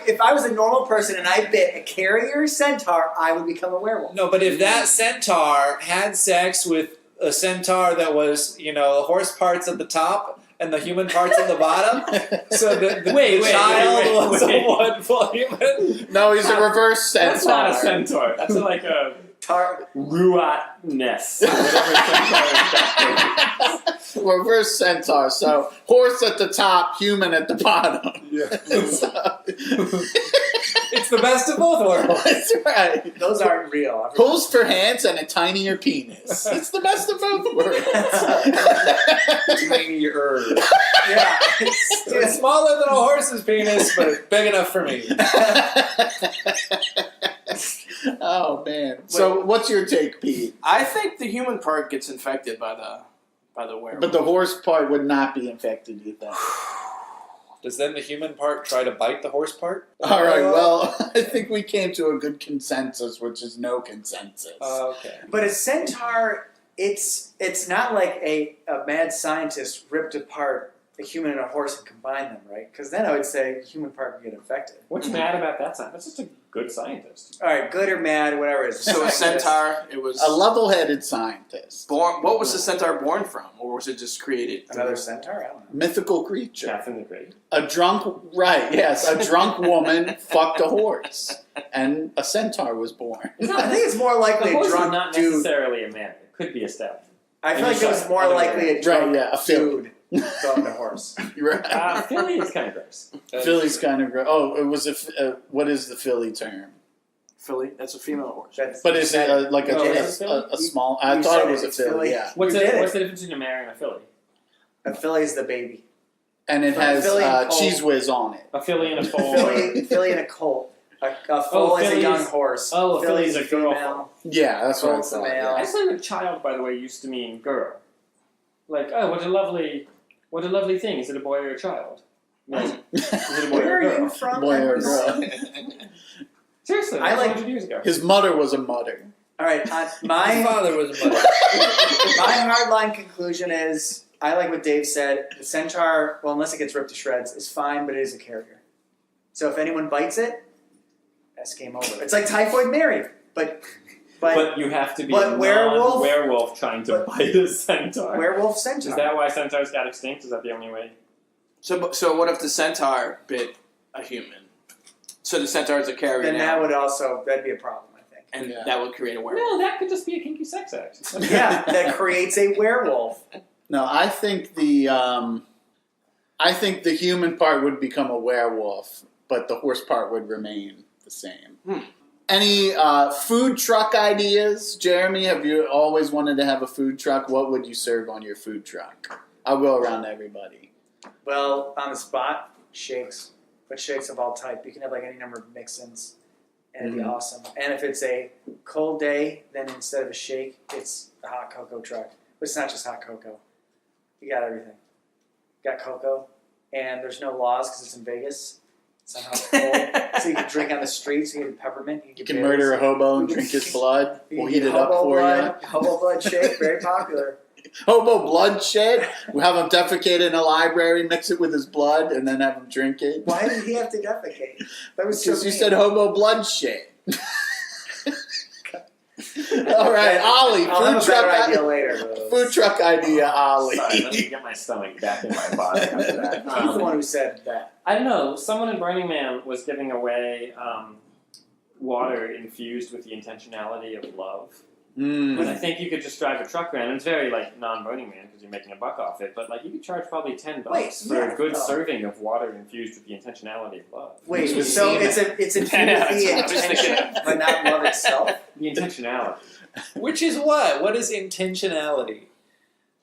[SPEAKER 2] if I was a normal person and I bit a carrier centaur, I would become a werewolf.
[SPEAKER 4] no, but if that centaur had sex with a centaur that was, horse parts at the top and the human parts at the bottom, so the
[SPEAKER 5] Wait,
[SPEAKER 4] child was
[SPEAKER 5] wait.
[SPEAKER 4] a one full human.
[SPEAKER 1] No, he's a reverse centaur.
[SPEAKER 5] That's not a centaur. That's like a ruat-ness. Whatever centaur is that.
[SPEAKER 1] Reverse centaur. So horse at the top, human at the bottom.
[SPEAKER 4] Yeah. It's the best of both worlds.
[SPEAKER 1] That's right.
[SPEAKER 2] Those aren't real.
[SPEAKER 1] Pulls for hands and a tinier penis. It's the best of both worlds.
[SPEAKER 4] Tinier.
[SPEAKER 2] Yeah.
[SPEAKER 4] It's smaller than a horse's penis, but big enough for me.
[SPEAKER 1] Oh man. So what's your take, Pete?
[SPEAKER 3] I think the human part gets infected by the werewolf.
[SPEAKER 1] But the horse part would not be infected, you think?
[SPEAKER 4] Does then the human part try to bite the horse part?
[SPEAKER 1] All right, well, I think we came to a good consensus, which is no consensus.
[SPEAKER 4] Okay.
[SPEAKER 2] But a centaur, it's not like a mad scientist ripped apart a human and a horse and combined them, right? Because then I would say the human part would get infected.
[SPEAKER 5] What's mad about that scientist? That's just a good scientist.
[SPEAKER 2] All right, good or mad, whatever it is.
[SPEAKER 3] So a centaur, it was
[SPEAKER 1] A level-headed scientist.
[SPEAKER 3] born. What was the centaur born from, or was it just created?
[SPEAKER 2] Another centaur? I don't know.
[SPEAKER 1] Mythical creature.
[SPEAKER 5] Catherine the Great.
[SPEAKER 1] A drunk woman fucked a horse, and a centaur was born.
[SPEAKER 2] I think it's more likely
[SPEAKER 5] The
[SPEAKER 2] a
[SPEAKER 5] horse is
[SPEAKER 2] drunk
[SPEAKER 5] not
[SPEAKER 2] dude.
[SPEAKER 5] necessarily a man. It could be a stallion.
[SPEAKER 2] I feel like it was more likely a drunk
[SPEAKER 1] a
[SPEAKER 2] dude throwing a horse.
[SPEAKER 1] Right.
[SPEAKER 5] Philly is kind of gross.
[SPEAKER 1] Philly's kind of gross. Oh, it was what is the Philly term?
[SPEAKER 3] Philly. That's a female horse.
[SPEAKER 1] But is it like
[SPEAKER 5] Oh, is it
[SPEAKER 1] a small? I
[SPEAKER 2] you
[SPEAKER 1] thought
[SPEAKER 2] said
[SPEAKER 1] it was a
[SPEAKER 2] it's
[SPEAKER 1] Philly.
[SPEAKER 2] Philly.
[SPEAKER 1] Yeah,
[SPEAKER 5] What's
[SPEAKER 2] You
[SPEAKER 5] the
[SPEAKER 2] did it.
[SPEAKER 5] difference between a Mary and a Philly?
[SPEAKER 2] A filly's the baby.
[SPEAKER 1] and it
[SPEAKER 2] But
[SPEAKER 1] has
[SPEAKER 2] Philly and Colt-
[SPEAKER 1] cheese whiz on it.
[SPEAKER 5] A Philly and a foal.
[SPEAKER 2] Filly and a colt. A foal is a
[SPEAKER 5] Philly's-
[SPEAKER 2] young horse.
[SPEAKER 5] oh, a
[SPEAKER 2] Filly's
[SPEAKER 5] Philly's a girl.
[SPEAKER 2] female.
[SPEAKER 1] Yeah, that's what I
[SPEAKER 2] Colt's the
[SPEAKER 1] thought.
[SPEAKER 2] male.
[SPEAKER 1] yeah.
[SPEAKER 5] I said a child, by the way, used to mean girl. Like, oh, what a lovely thing. Is it a boy or a child? Is it a boy
[SPEAKER 2] Where
[SPEAKER 5] or a
[SPEAKER 2] are
[SPEAKER 5] girl?
[SPEAKER 2] you from?
[SPEAKER 1] Boy or
[SPEAKER 2] Edwards?
[SPEAKER 1] girl.
[SPEAKER 5] Seriously,
[SPEAKER 2] I like-
[SPEAKER 5] 100 years ago.
[SPEAKER 1] His mother was a mother.
[SPEAKER 2] All right,
[SPEAKER 4] My
[SPEAKER 2] my
[SPEAKER 4] father was a mother.
[SPEAKER 2] hardline conclusion is I like what Dave said. The centaur, well, unless it gets ripped to shreds, is fine, but it is a carrier. So if anyone bites it, that's game over. It's like Typhoid Mary, but
[SPEAKER 5] you have to be
[SPEAKER 2] but
[SPEAKER 5] a
[SPEAKER 2] werewolf-
[SPEAKER 5] werewolf trying to bite a centaur.
[SPEAKER 2] werewolf centaur.
[SPEAKER 5] Is that why centaurs got extinct? Is that the only way?
[SPEAKER 3] So what if the centaur bit a human? So the centaur is a carrier
[SPEAKER 2] then
[SPEAKER 3] now,
[SPEAKER 2] that'd be a problem, I think.
[SPEAKER 3] and
[SPEAKER 1] Yeah.
[SPEAKER 3] that would create a werewolf.
[SPEAKER 5] No, that could just be a kinky sex act.
[SPEAKER 2] Yeah, that creates a werewolf.
[SPEAKER 1] No, I think the human part would become a werewolf, but the horse part would remain the same. Any food truck ideas, Jeremy? Have you always wanted to have a food truck? What would you serve on your food truck? I'll go around to everybody.
[SPEAKER 2] Well, on the spot, shakes. But shakes of all type. You can have like any number of mix-ins, and it'd be awesome. And if it's a cold day, then instead of a shake, it's a hot cocoa truck. But it's not just hot cocoa. You got everything. You got cocoa, and there's no laws because it's in Vegas. Somehow it's cold. So you can drink on the streets. You can peppermint.
[SPEAKER 1] You can murder a hobo and drink his blood. We'll heat it up
[SPEAKER 2] hobo
[SPEAKER 1] for
[SPEAKER 2] blood,
[SPEAKER 1] you.
[SPEAKER 2] Hobo blood shake, very popular.
[SPEAKER 1] Hobo blood shed. We'll have him defecate in a library, mix it with his blood, and then have him drink it.
[SPEAKER 2] Why did he have to defecate? That was so
[SPEAKER 1] Because you
[SPEAKER 2] mean.
[SPEAKER 1] said hobo blood shed. All right, Ollie,
[SPEAKER 2] I'll have
[SPEAKER 1] food
[SPEAKER 2] a
[SPEAKER 1] truck
[SPEAKER 2] better idea
[SPEAKER 1] idea.
[SPEAKER 2] later.
[SPEAKER 1] Food truck idea, Ollie.
[SPEAKER 5] Sorry, let me get my stomach back in my body after that.
[SPEAKER 2] He's the one who said that.
[SPEAKER 5] I don't know. Someone in Burning Man was giving away water infused with the intentionality of love. But I think you could just drive a truck around. And it's very like non-Burning Man because you're making a buck off it. But like you could charge probably $10 for
[SPEAKER 2] yeah.
[SPEAKER 5] a good
[SPEAKER 2] Oh.
[SPEAKER 5] serving of water infused with the intentionality of love.
[SPEAKER 2] Wait,
[SPEAKER 1] Which was
[SPEAKER 2] so
[SPEAKER 1] semen.
[SPEAKER 2] it's infused
[SPEAKER 3] Yeah,
[SPEAKER 2] with the
[SPEAKER 3] that's what I was
[SPEAKER 2] intention, but not love itself?
[SPEAKER 5] The intentionality.
[SPEAKER 4] Which is what? What is intentionality?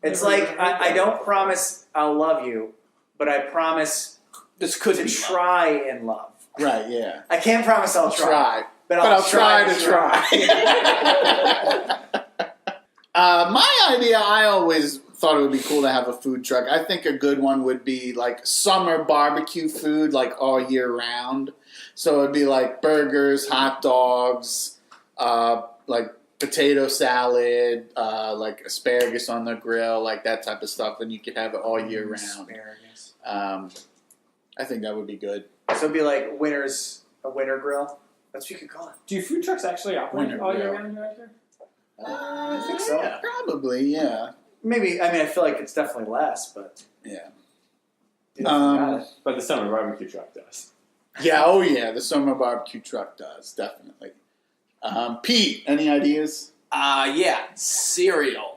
[SPEAKER 2] It's like, I don't promise I'll love you, but I promise
[SPEAKER 3] This could
[SPEAKER 2] to
[SPEAKER 3] be
[SPEAKER 2] try and love.
[SPEAKER 1] Right, yeah.
[SPEAKER 2] I can't promise I'll try, but
[SPEAKER 1] I'll try to try. My idea, I always thought it would be cool to have a food truck. I think a good one would be like summer barbecue food, like all year round. So it'd be like burgers, hot dogs, like potato salad, like asparagus on the grill, like that type of stuff, and you could have it all year round.
[SPEAKER 2] Asparagus.
[SPEAKER 1] I think that would be good.
[SPEAKER 2] So it'd be like a winter grill. That's what you could call it.
[SPEAKER 5] Do food trucks actually operate
[SPEAKER 1] Winter
[SPEAKER 5] all year
[SPEAKER 1] grill.
[SPEAKER 5] round around here?
[SPEAKER 2] I think so.
[SPEAKER 1] Yeah, probably, yeah.
[SPEAKER 2] Maybe, I feel like it's definitely less, but
[SPEAKER 1] Yeah.
[SPEAKER 2] you got it.
[SPEAKER 5] But the summer barbecue truck does.
[SPEAKER 1] Yeah, oh yeah, the summer barbecue truck does, definitely. Pete, any ideas?
[SPEAKER 3] Yeah, cereal.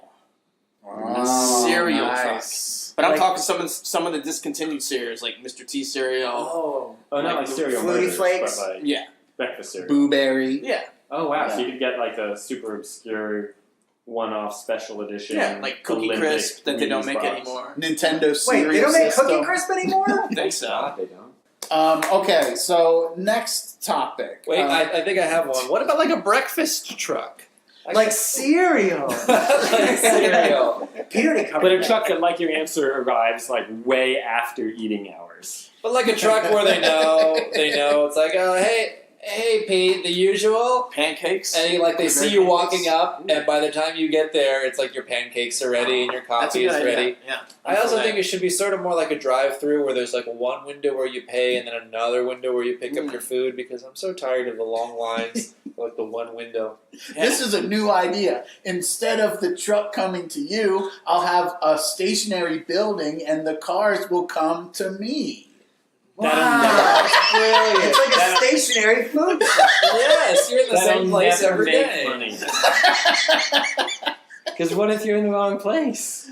[SPEAKER 1] Oh,
[SPEAKER 3] Cereal
[SPEAKER 1] nice.
[SPEAKER 3] But I'm
[SPEAKER 2] Like-
[SPEAKER 3] talking some of the discontinued cereals, like Mr. T cereal.
[SPEAKER 2] Oh.
[SPEAKER 5] Oh, not like cereal
[SPEAKER 2] Fruity
[SPEAKER 5] burgers,
[SPEAKER 2] Flakes?
[SPEAKER 5] but like
[SPEAKER 3] Yeah,
[SPEAKER 5] breakfast cereal.
[SPEAKER 1] Blueberry.
[SPEAKER 3] Yeah.
[SPEAKER 5] Oh wow! So
[SPEAKER 1] Yeah.
[SPEAKER 5] you could get like a super obscure, one-off special edition.
[SPEAKER 3] Yeah, like Cookie
[SPEAKER 5] Olympic
[SPEAKER 3] Crisp that they don't
[SPEAKER 5] Wheaties
[SPEAKER 3] make
[SPEAKER 5] box.
[SPEAKER 3] anymore.
[SPEAKER 1] Nintendo
[SPEAKER 2] Wait,
[SPEAKER 1] cereal
[SPEAKER 2] they don't make
[SPEAKER 1] system.
[SPEAKER 2] Cookie Crisp anymore?
[SPEAKER 3] I think
[SPEAKER 5] No,
[SPEAKER 3] so.
[SPEAKER 5] they don't.
[SPEAKER 1] Okay, so next topic.
[SPEAKER 4] Wait, I think I have one. What about like a breakfast truck?
[SPEAKER 2] Like cereal.
[SPEAKER 4] Like cereal.
[SPEAKER 2] Peter already covered
[SPEAKER 5] But a
[SPEAKER 2] that.
[SPEAKER 5] truck that, like your answer, arrives like way after eating hours.
[SPEAKER 4] But like a truck where they know it's like, oh hey Pete, the usual.
[SPEAKER 3] Pancakes.
[SPEAKER 4] And they see you walking up, and by the time you get there, it's like your pancakes are ready and your
[SPEAKER 3] That's a
[SPEAKER 4] coffee
[SPEAKER 3] good
[SPEAKER 4] is
[SPEAKER 3] idea.
[SPEAKER 4] ready.
[SPEAKER 3] Yeah.
[SPEAKER 4] I also think it should be sort of more like a drive-through where there's like one window where you pay and then another window where you pick up your food, because I'm so tired of the long lines for like the one window.
[SPEAKER 1] This is a new idea. Instead of the truck coming to you, I'll have a stationary building and the cars will come to me.
[SPEAKER 2] Wow.
[SPEAKER 4] That's brilliant.
[SPEAKER 2] It's like a stationary food truck.
[SPEAKER 4] Yes, you're in the
[SPEAKER 5] That'll
[SPEAKER 4] same place
[SPEAKER 5] never
[SPEAKER 4] every
[SPEAKER 5] make
[SPEAKER 4] day.
[SPEAKER 5] money. Because what if you're in the wrong place?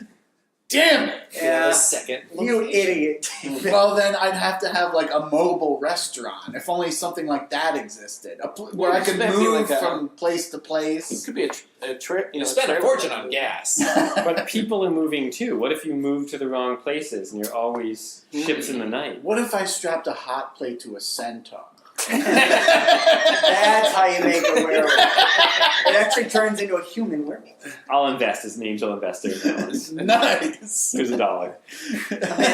[SPEAKER 1] Damn it!
[SPEAKER 2] Yeah.
[SPEAKER 4] Second.
[SPEAKER 2] You idiot.
[SPEAKER 1] Well, then I'd have to have like a mobile restaurant. If only something like that existed, where I could
[SPEAKER 3] That'd be
[SPEAKER 1] move
[SPEAKER 3] like a-
[SPEAKER 1] from place to
[SPEAKER 3] It
[SPEAKER 1] place.
[SPEAKER 3] could be a trip.
[SPEAKER 4] You spend a fortune on gas.
[SPEAKER 5] But people are moving too. What if you move to the wrong places and you're always ships in the night?
[SPEAKER 1] What if I strapped a hot plate to a centaur?
[SPEAKER 2] That's how you make a werewolf. It actually turns into a human werewolf.
[SPEAKER 5] I'll invest as an angel investor in that one.
[SPEAKER 1] Nice.
[SPEAKER 5] Here's $1.
[SPEAKER 2] Man,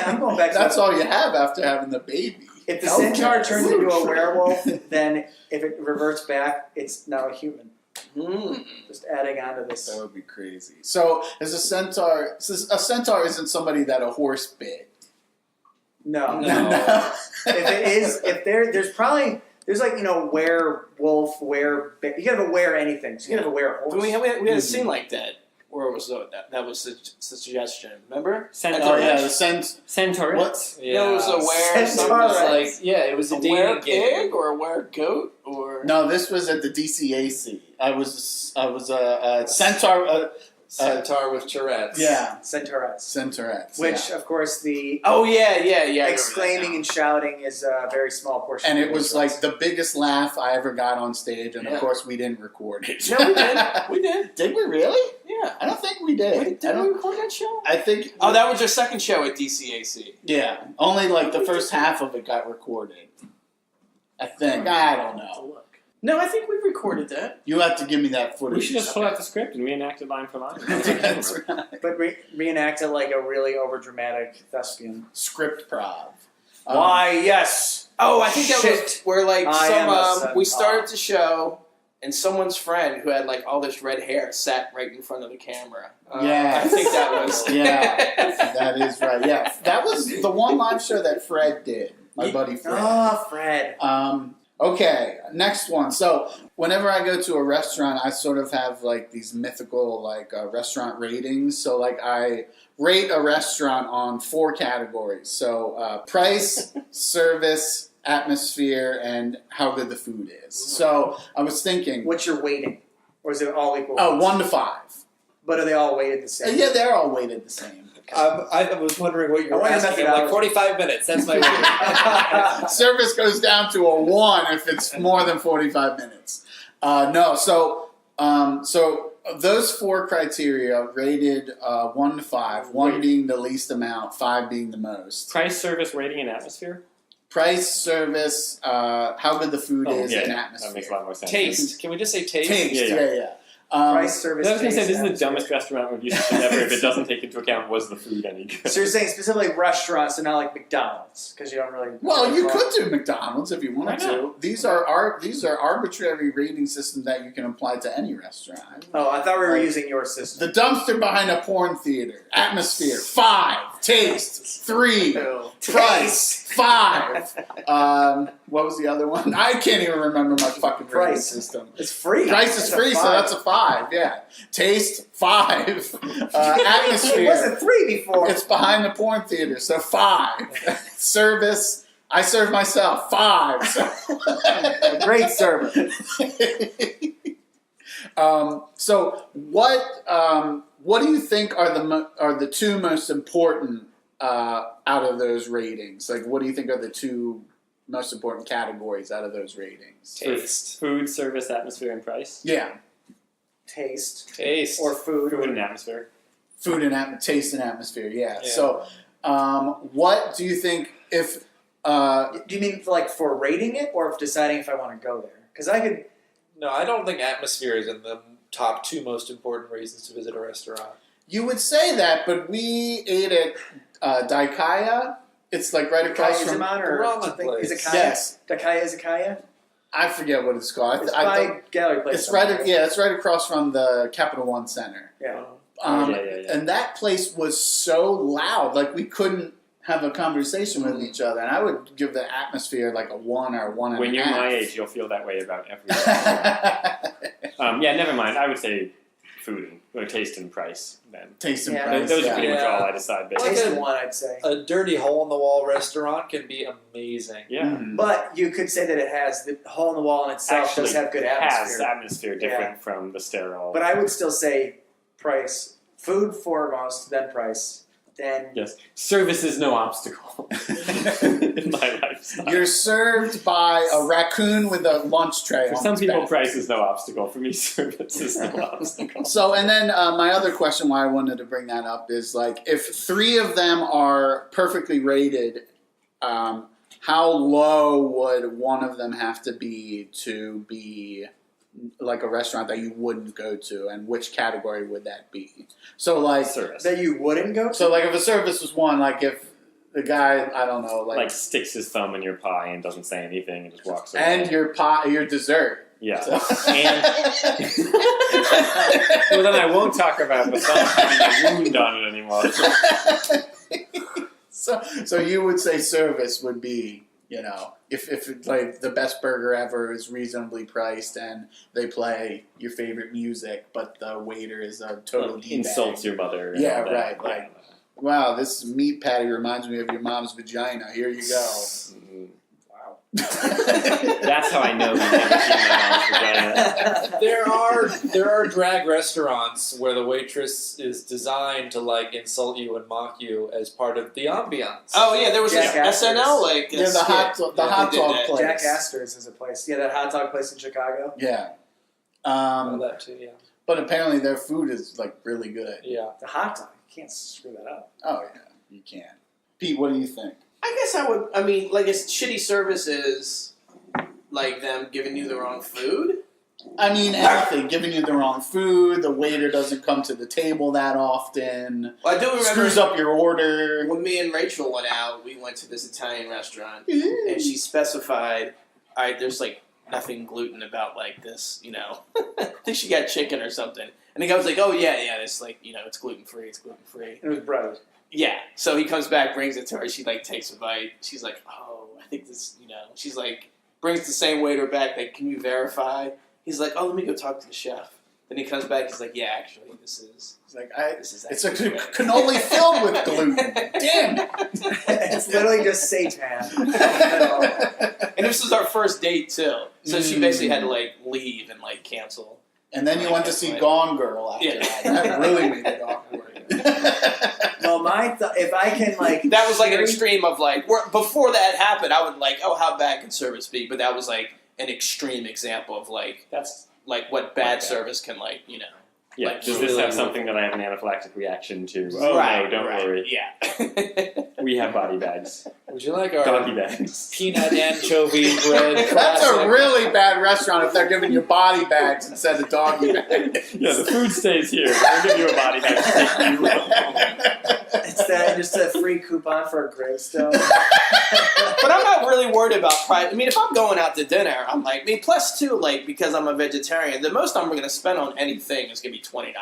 [SPEAKER 2] I'm going back to
[SPEAKER 1] That's all you have after having the baby.
[SPEAKER 2] If the
[SPEAKER 1] Okay.
[SPEAKER 2] centaur turns into a werewolf, then if it reverts back, it's now a human. Just adding on to this.
[SPEAKER 1] That would be crazy. So, is a centaur? A centaur isn't somebody that a horse bit.
[SPEAKER 2] No.
[SPEAKER 4] No.
[SPEAKER 2] There's like, werewolf, you gotta have a were anything. So you gotta have a werehorse.
[SPEAKER 3] But we had a scene like that where it was that was the suggestion. Remember?
[SPEAKER 5] Centaur.
[SPEAKER 1] Oh yeah, the
[SPEAKER 5] Centaur.
[SPEAKER 1] What?
[SPEAKER 4] Yeah.
[SPEAKER 3] No, it was a were.
[SPEAKER 2] Centaur.
[SPEAKER 4] It was it was a
[SPEAKER 3] A
[SPEAKER 4] dating
[SPEAKER 3] were
[SPEAKER 4] game.
[SPEAKER 3] pig or a were goat or
[SPEAKER 1] No, this was at the DCAC. I was a centaur.
[SPEAKER 4] Centaur with Tourette's.
[SPEAKER 1] Yeah,
[SPEAKER 2] Centaurettes.
[SPEAKER 1] centaurettes.
[SPEAKER 2] Which, of course, the
[SPEAKER 3] oh yeah. I remember
[SPEAKER 2] exclaiming
[SPEAKER 3] that
[SPEAKER 2] and shouting is a very small portion.
[SPEAKER 1] and
[SPEAKER 2] of
[SPEAKER 1] it was
[SPEAKER 2] the
[SPEAKER 1] like the biggest laugh I ever got on stage, and
[SPEAKER 3] Yeah.
[SPEAKER 1] of course we didn't record it.
[SPEAKER 3] No, we did. We did.
[SPEAKER 1] Did we really?
[SPEAKER 3] Yeah.
[SPEAKER 1] I don't think we did.
[SPEAKER 3] Wait,
[SPEAKER 1] I
[SPEAKER 3] did we
[SPEAKER 1] don't.
[SPEAKER 3] record that show?
[SPEAKER 1] I think.
[SPEAKER 3] Oh, that was your second show at DCAC.
[SPEAKER 1] Yeah, only like the first half of it got recorded. I think. I don't know.
[SPEAKER 3] No, I think we recorded that.
[SPEAKER 1] You have to give me that footage.
[SPEAKER 5] We should just pull out the script and reenact it line for line.
[SPEAKER 1] That's right.
[SPEAKER 2] But reenact it like a really overdramatic thespian.
[SPEAKER 1] Script prov.
[SPEAKER 2] Why, yes.
[SPEAKER 3] Oh, I think that
[SPEAKER 2] Shit.
[SPEAKER 3] was where like
[SPEAKER 2] I am a
[SPEAKER 3] some we
[SPEAKER 2] centaur.
[SPEAKER 3] started the show and someone's friend who had like all this red hair sat right in front of the camera.
[SPEAKER 1] Yes.
[SPEAKER 3] I think that was
[SPEAKER 1] Yeah, that is right. Yeah, that was the one live show that Fred did. My buddy Fred.
[SPEAKER 2] Oh, Fred.
[SPEAKER 1] Okay, next one. So whenever I go to a restaurant, I sort of have like these mythical like restaurant ratings. So like I rate a restaurant on 4 categories. So price, service, atmosphere, and how good the food is. So I was thinking,
[SPEAKER 2] What's your weighting? Or is it all equal?
[SPEAKER 1] 1 to 5.
[SPEAKER 2] But are they all weighted the same?
[SPEAKER 1] Yeah, they're all weighted the same.
[SPEAKER 4] I was wondering what you
[SPEAKER 2] I
[SPEAKER 4] were
[SPEAKER 2] want your
[SPEAKER 4] asking. I'm like
[SPEAKER 2] methodology.
[SPEAKER 4] 45 minutes. That's my rating.
[SPEAKER 1] Service goes down to a 1 if it's more than 45 minutes. So those 4 criteria rated 1 to 5, 1 being the least amount, 5 being the most.
[SPEAKER 5] Price, service, rating, and atmosphere?
[SPEAKER 1] Price, service, how good the food is, and
[SPEAKER 5] That
[SPEAKER 1] atmosphere.
[SPEAKER 5] makes a lot more sense.
[SPEAKER 4] Taste. Can we just say taste?
[SPEAKER 1] Taste,
[SPEAKER 5] Yeah.
[SPEAKER 1] yeah.
[SPEAKER 2] Price, service,
[SPEAKER 5] I was going to say,
[SPEAKER 2] taste,
[SPEAKER 5] this is the
[SPEAKER 2] atmosphere.
[SPEAKER 5] dumbest restaurant review system ever if it doesn't take into account was the food any good.
[SPEAKER 2] So you're saying specifically restaurants and not like McDonald's because you don't really.
[SPEAKER 1] Well, you could do McDonald's if you wanted
[SPEAKER 5] Why
[SPEAKER 1] to.
[SPEAKER 5] not?
[SPEAKER 1] These are arbitrary rating systems that you can apply to any restaurant.
[SPEAKER 2] Oh, I thought we were using your system.
[SPEAKER 1] The dumpster behind a porn theater. Atmosphere, 5. Taste, 3.
[SPEAKER 2] Ew.
[SPEAKER 1] Price, 5. What was the other one? I can't even remember my fucking rating
[SPEAKER 2] Price.
[SPEAKER 1] system.
[SPEAKER 2] It's free.
[SPEAKER 1] Price is
[SPEAKER 2] That's a
[SPEAKER 1] free, so
[SPEAKER 2] 5.
[SPEAKER 1] that's a 5. Yeah. Taste, 5.
[SPEAKER 2] It
[SPEAKER 1] Atmosphere.
[SPEAKER 2] wasn't 3 before.
[SPEAKER 1] It's behind the porn theater, so 5. Service. I serve myself. 5.
[SPEAKER 2] A great server.
[SPEAKER 1] So what do you think are the 2 most important out of those ratings? Like, what do you think are the 2 most important categories out of those ratings?
[SPEAKER 3] Taste.
[SPEAKER 5] Food, service, atmosphere, and price.
[SPEAKER 1] Yeah,
[SPEAKER 2] Taste. Or food.
[SPEAKER 5] Food and atmosphere.
[SPEAKER 1] food and taste and atmosphere. Yeah.
[SPEAKER 3] Yeah.
[SPEAKER 1] So, what do you think if?
[SPEAKER 2] Do you mean for rating it, or deciding if I want to go there? Because I could.
[SPEAKER 4] No, I don't think atmosphere is in the top 2 most important reasons to visit a restaurant.
[SPEAKER 1] You would say that, but we ate at Daikaya. It's like right across from.
[SPEAKER 2] or
[SPEAKER 4] ramen
[SPEAKER 2] something.
[SPEAKER 4] place.
[SPEAKER 2] Izakaya?
[SPEAKER 1] Yes,
[SPEAKER 2] Daikaya Izakaya?
[SPEAKER 1] I forget what it's called.
[SPEAKER 2] It's by Gallery Place.
[SPEAKER 1] It's right. It's right across from the Capital One Center.
[SPEAKER 2] Yeah.
[SPEAKER 5] Yeah.
[SPEAKER 1] And that place was so loud, like we couldn't have a conversation with each other. And I would give the atmosphere like a 1 or 1.5.
[SPEAKER 5] When you're my age, you'll feel that way about every restaurant. Never mind. I would say food or taste and price then.
[SPEAKER 1] Taste and
[SPEAKER 2] Yeah.
[SPEAKER 1] price.
[SPEAKER 5] Those are
[SPEAKER 1] yeah.
[SPEAKER 5] pretty much all I decide based
[SPEAKER 2] Taste
[SPEAKER 5] on.
[SPEAKER 2] in one, I'd say.
[SPEAKER 4] A dirty hole-in-the-wall restaurant can be amazing.
[SPEAKER 5] Yeah.
[SPEAKER 1] Mhm.
[SPEAKER 2] But you could say that it has the hole in the wall in itself
[SPEAKER 5] Actually
[SPEAKER 2] does have good
[SPEAKER 5] has
[SPEAKER 2] atmosphere.
[SPEAKER 5] atmosphere different from the sterile.
[SPEAKER 2] But I would still say price. Food foremost, then price. Then
[SPEAKER 5] Yes. Service is no obstacle in my lifestyle.
[SPEAKER 1] You're served by a raccoon with a lunch tray.
[SPEAKER 5] For
[SPEAKER 1] on
[SPEAKER 5] some
[SPEAKER 1] its
[SPEAKER 5] people,
[SPEAKER 1] back.
[SPEAKER 5] price is no obstacle. For me, service is no obstacle.
[SPEAKER 1] So, and then my other question why I wanted to bring that up is like, if 3 of them are perfectly rated, how low would one of them have to be like a restaurant that you wouldn't go to, and which category would that be? So, like
[SPEAKER 5] Service.
[SPEAKER 2] that you wouldn't go to.
[SPEAKER 1] So, like, if a service was 1, like if the guy, I don't know,
[SPEAKER 5] Like sticks his thumb in your pie and doesn't say anything and just walks away.
[SPEAKER 1] and your pie, your dessert.
[SPEAKER 5] Yeah.
[SPEAKER 1] So-
[SPEAKER 5] And well, then I won't talk about the thumb having a wound on it anymore.
[SPEAKER 1] So you would say service would be, if it's like the best burger ever is reasonably priced and they play your favorite music, but the waiter is a total D-bag.
[SPEAKER 5] Insults your mother. and
[SPEAKER 1] Yeah,
[SPEAKER 5] all that.
[SPEAKER 1] right, like- Wow, this meat patty reminds me of your mom's vagina. Here you go.
[SPEAKER 5] Mm. That's how I know we've never seen my mom's vagina.
[SPEAKER 4] There are drag restaurants where the waitress is designed to insult you and mock you as part of the ambiance.
[SPEAKER 3] Oh yeah, there was
[SPEAKER 2] Jack
[SPEAKER 3] this SNL
[SPEAKER 1] Yeah, the hot dog place.
[SPEAKER 2] Jack Astor's is a place. Yeah, that hot dog place in Chicago.
[SPEAKER 1] Yeah.
[SPEAKER 4] That too, yeah.
[SPEAKER 1] But apparently their food is like really good.
[SPEAKER 4] Yeah.
[SPEAKER 2] The hot dog. You can't screw that up.
[SPEAKER 1] Oh yeah, you can. Pete, what do you think?
[SPEAKER 3] I guess I would. I mean, like, it's shitty services, like them giving you the wrong food.
[SPEAKER 1] I mean, anything. Giving you the wrong food, the waiter doesn't come to the table that often,
[SPEAKER 3] Well, I do remember
[SPEAKER 1] screws up your order.
[SPEAKER 3] when me and Rachel went out. We went to this Italian restaurant, and she specified, "All right, there's like nothing gluten about like this, I think she got chicken or something." And the guy was like, "Oh yeah, it's like it's gluten free. It's gluten free."
[SPEAKER 2] It was bread.
[SPEAKER 3] Yeah. So he comes back, brings it to her. She takes a bite. She's like, "Oh, I think this." She's like, brings the same waiter back. Like, "Can you verify?" He's like, "Oh, let me go talk to the chef." Then he comes back. He's like, "Yeah, actually, this is
[SPEAKER 1] It's like it's a
[SPEAKER 3] actually good."
[SPEAKER 1] cannoli filled with gluten. Damn it!
[SPEAKER 2] It's literally just seitan.
[SPEAKER 3] And this was our first date too. So she basically had to leave and cancel.
[SPEAKER 1] And then you went to see Gone Girl after
[SPEAKER 3] Yeah.
[SPEAKER 1] that. That really made it awkward.
[SPEAKER 2] Well, if I can
[SPEAKER 3] That was an extreme of before that happened, I would oh, how bad can service be? But that was an extreme example of
[SPEAKER 5] That's
[SPEAKER 3] what bad service can
[SPEAKER 5] yeah. Does this
[SPEAKER 3] really
[SPEAKER 5] have something that I have an anaphylactic reaction to? Oh
[SPEAKER 3] right,
[SPEAKER 5] no, don't
[SPEAKER 3] right.
[SPEAKER 5] worry.
[SPEAKER 3] Yeah.
[SPEAKER 5] We have body bags,
[SPEAKER 4] Would you like our
[SPEAKER 5] doggy bags.
[SPEAKER 4] peanut anchovy bread
[SPEAKER 1] That's
[SPEAKER 4] classic?
[SPEAKER 1] a really bad restaurant if they're giving you body bags instead of doggy bags.
[SPEAKER 5] Yeah, the food stays here. We'll give you a body bag to take you home.
[SPEAKER 2] It's just a free coupon for a gravestone.
[SPEAKER 3] But I'm not really worried about price. I mean, if I'm going out to dinner, I'm plus two, because I'm a vegetarian, the most I'm going to spend on anything is going to be $20.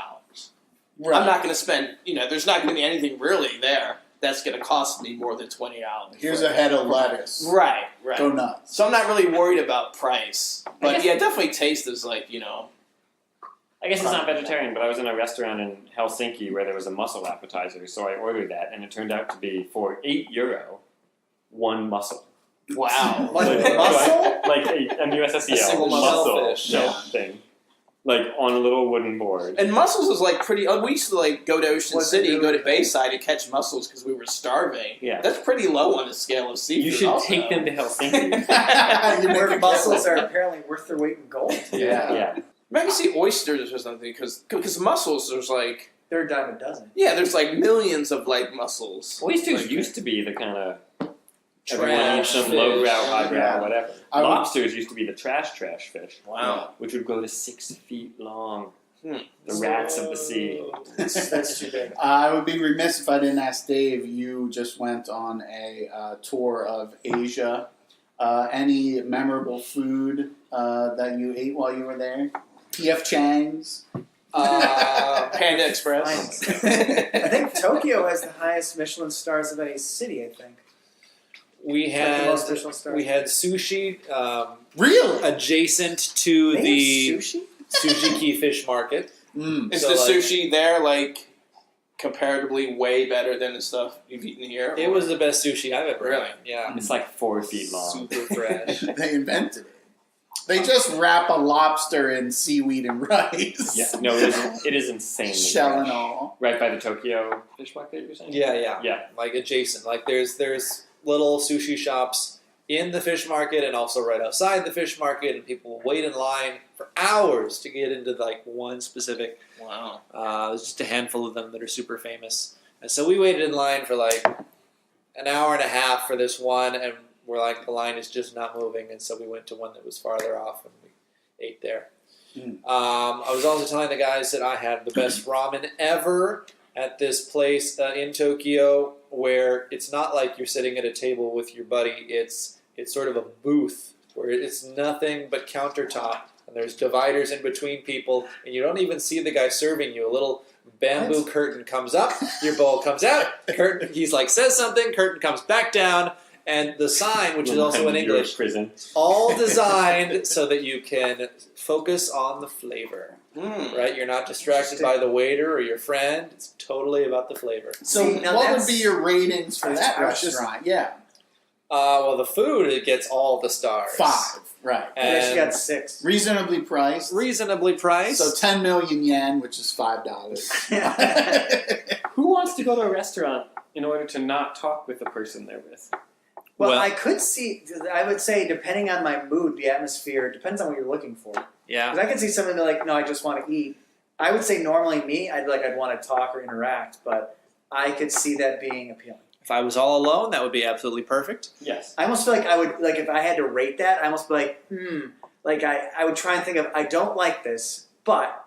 [SPEAKER 1] Right.
[SPEAKER 3] I'm not going to spend, there's not going to be anything really there that's going to cost me more than $20.
[SPEAKER 1] Here's a head of lettuce.
[SPEAKER 3] Right.
[SPEAKER 1] Go nuts.
[SPEAKER 3] So I'm not really worried about price. But yeah, definitely taste is
[SPEAKER 5] I guess it's not vegetarian, but I was in a restaurant in Helsinki where there was a mussel appetizer, so I ordered that, and it turned out to be for €8, one mussel.
[SPEAKER 3] Wow.
[SPEAKER 2] Like
[SPEAKER 5] Like-
[SPEAKER 2] mussel?
[SPEAKER 5] Like an
[SPEAKER 3] A
[SPEAKER 5] USSEL
[SPEAKER 3] single
[SPEAKER 5] mussel
[SPEAKER 3] mussel fish.
[SPEAKER 5] no,
[SPEAKER 3] Yeah.
[SPEAKER 5] thing. like on a little wooden board.
[SPEAKER 3] And mussels is like pretty. We used to like go to Ocean
[SPEAKER 2] Was it
[SPEAKER 3] City,
[SPEAKER 2] really
[SPEAKER 3] go to
[SPEAKER 2] big?
[SPEAKER 3] Bayside, and catch mussels because we were starving.
[SPEAKER 5] Yeah.
[SPEAKER 3] That's pretty low on the scale of seafood.
[SPEAKER 5] You should
[SPEAKER 3] also.
[SPEAKER 5] take them to Helsinki.
[SPEAKER 2] Where mussels are apparently worth their weight in gold.
[SPEAKER 5] Yeah.
[SPEAKER 3] Maybe see oysters or something because mussels there's like
[SPEAKER 2] They're a dime a dozen.
[SPEAKER 3] there's like millions of like mussels.
[SPEAKER 5] Oysters
[SPEAKER 3] Like,
[SPEAKER 5] used to be the kind of
[SPEAKER 3] Trash
[SPEAKER 5] everyone eats them,
[SPEAKER 3] fish.
[SPEAKER 5] lowbrow, highbrow,
[SPEAKER 1] Yeah.
[SPEAKER 5] whatever.
[SPEAKER 1] I would-
[SPEAKER 5] Lobsters used to be the trash fish.
[SPEAKER 3] Wow.
[SPEAKER 5] Which would go to 6 feet long.
[SPEAKER 3] Hmm.
[SPEAKER 5] The rats of the sea.
[SPEAKER 2] That's too big.
[SPEAKER 1] I would be remiss if I didn't ask Dave. You just went on a tour of Asia. Any memorable food that you ate while you were there? P.F. Chang's.
[SPEAKER 3] Panda Express.
[SPEAKER 2] I think Tokyo has the highest Michelin stars of any city. I think
[SPEAKER 4] We
[SPEAKER 2] Like the
[SPEAKER 4] had
[SPEAKER 2] most Michelin stars.
[SPEAKER 4] we had sushi
[SPEAKER 1] Really?
[SPEAKER 4] adjacent to
[SPEAKER 2] They
[SPEAKER 4] the
[SPEAKER 2] have sushi.
[SPEAKER 4] Sushi Key Fish Market.
[SPEAKER 1] Mm.
[SPEAKER 3] Is
[SPEAKER 4] So,
[SPEAKER 3] the
[SPEAKER 4] like-
[SPEAKER 3] sushi there like comparatively way better than the stuff you've eaten here?
[SPEAKER 4] It
[SPEAKER 3] or-
[SPEAKER 4] was the best sushi I've ever
[SPEAKER 3] Really?
[SPEAKER 4] had. Yeah,
[SPEAKER 5] It's like 4 feet long.
[SPEAKER 4] super fresh.
[SPEAKER 1] They invented it. They just wrap a lobster in seaweed and rice.
[SPEAKER 5] Yeah, no, it is insanely
[SPEAKER 1] Shell and
[SPEAKER 5] fresh.
[SPEAKER 1] all.
[SPEAKER 5] Right by the Tokyo fish market, you're saying?
[SPEAKER 4] Yeah,
[SPEAKER 5] Yeah.
[SPEAKER 4] like adjacent. Like there's little sushi shops in the fish market and also right outside the fish market, and people will wait in line for hours to get into like one specific.
[SPEAKER 3] Wow.
[SPEAKER 4] There's just a handful of them that are super famous, and so we waited in line for like an hour and a half for this one, and we're like the line is just not moving, and so we went to one that was farther off and we ate there. I was also telling the guys that I had the best ramen ever at this place in Tokyo, where it's not like you're sitting at a table with your buddy. It's sort of a booth where it's nothing but countertop, and there's dividers in between people, and you don't even see the guy serving you. A little bamboo curtain comes up, your bowl comes out, curtain. He's like says something, curtain comes back down. And the sign, which is also in
[SPEAKER 5] Reminded you of
[SPEAKER 4] English,
[SPEAKER 5] prison.
[SPEAKER 4] all designed so that you can focus on the flavor,
[SPEAKER 3] Mm.
[SPEAKER 4] right? You're not distracted by the waiter or your friend. It's totally about the flavor.
[SPEAKER 1] So,
[SPEAKER 2] See, now
[SPEAKER 1] what would
[SPEAKER 2] that's-
[SPEAKER 1] be your ratings for that
[SPEAKER 2] I was just-
[SPEAKER 1] restaurant? Yeah,
[SPEAKER 4] Well, the food, it gets all the stars.
[SPEAKER 1] 5. Right.
[SPEAKER 2] I actually
[SPEAKER 4] And
[SPEAKER 2] got 6.
[SPEAKER 1] Reasonably priced.
[SPEAKER 4] reasonably priced.
[SPEAKER 1] So 10 million yen, which is $5.
[SPEAKER 5] Who wants to go to a restaurant in order to not talk with the person they're with?
[SPEAKER 2] Well, I could see. I would say, depending on my mood, the atmosphere depends on what you're looking for.
[SPEAKER 4] yeah.
[SPEAKER 2] Because I could see something like, no, I just want to eat. I would say normally me, I'd want to talk or interact, but I could see that being appealing.
[SPEAKER 4] If I was all alone, that would be absolutely perfect.
[SPEAKER 5] Yes.
[SPEAKER 2] I almost feel like I would if I had to rate that, I almost be like, I would try and think of, I don't like this, but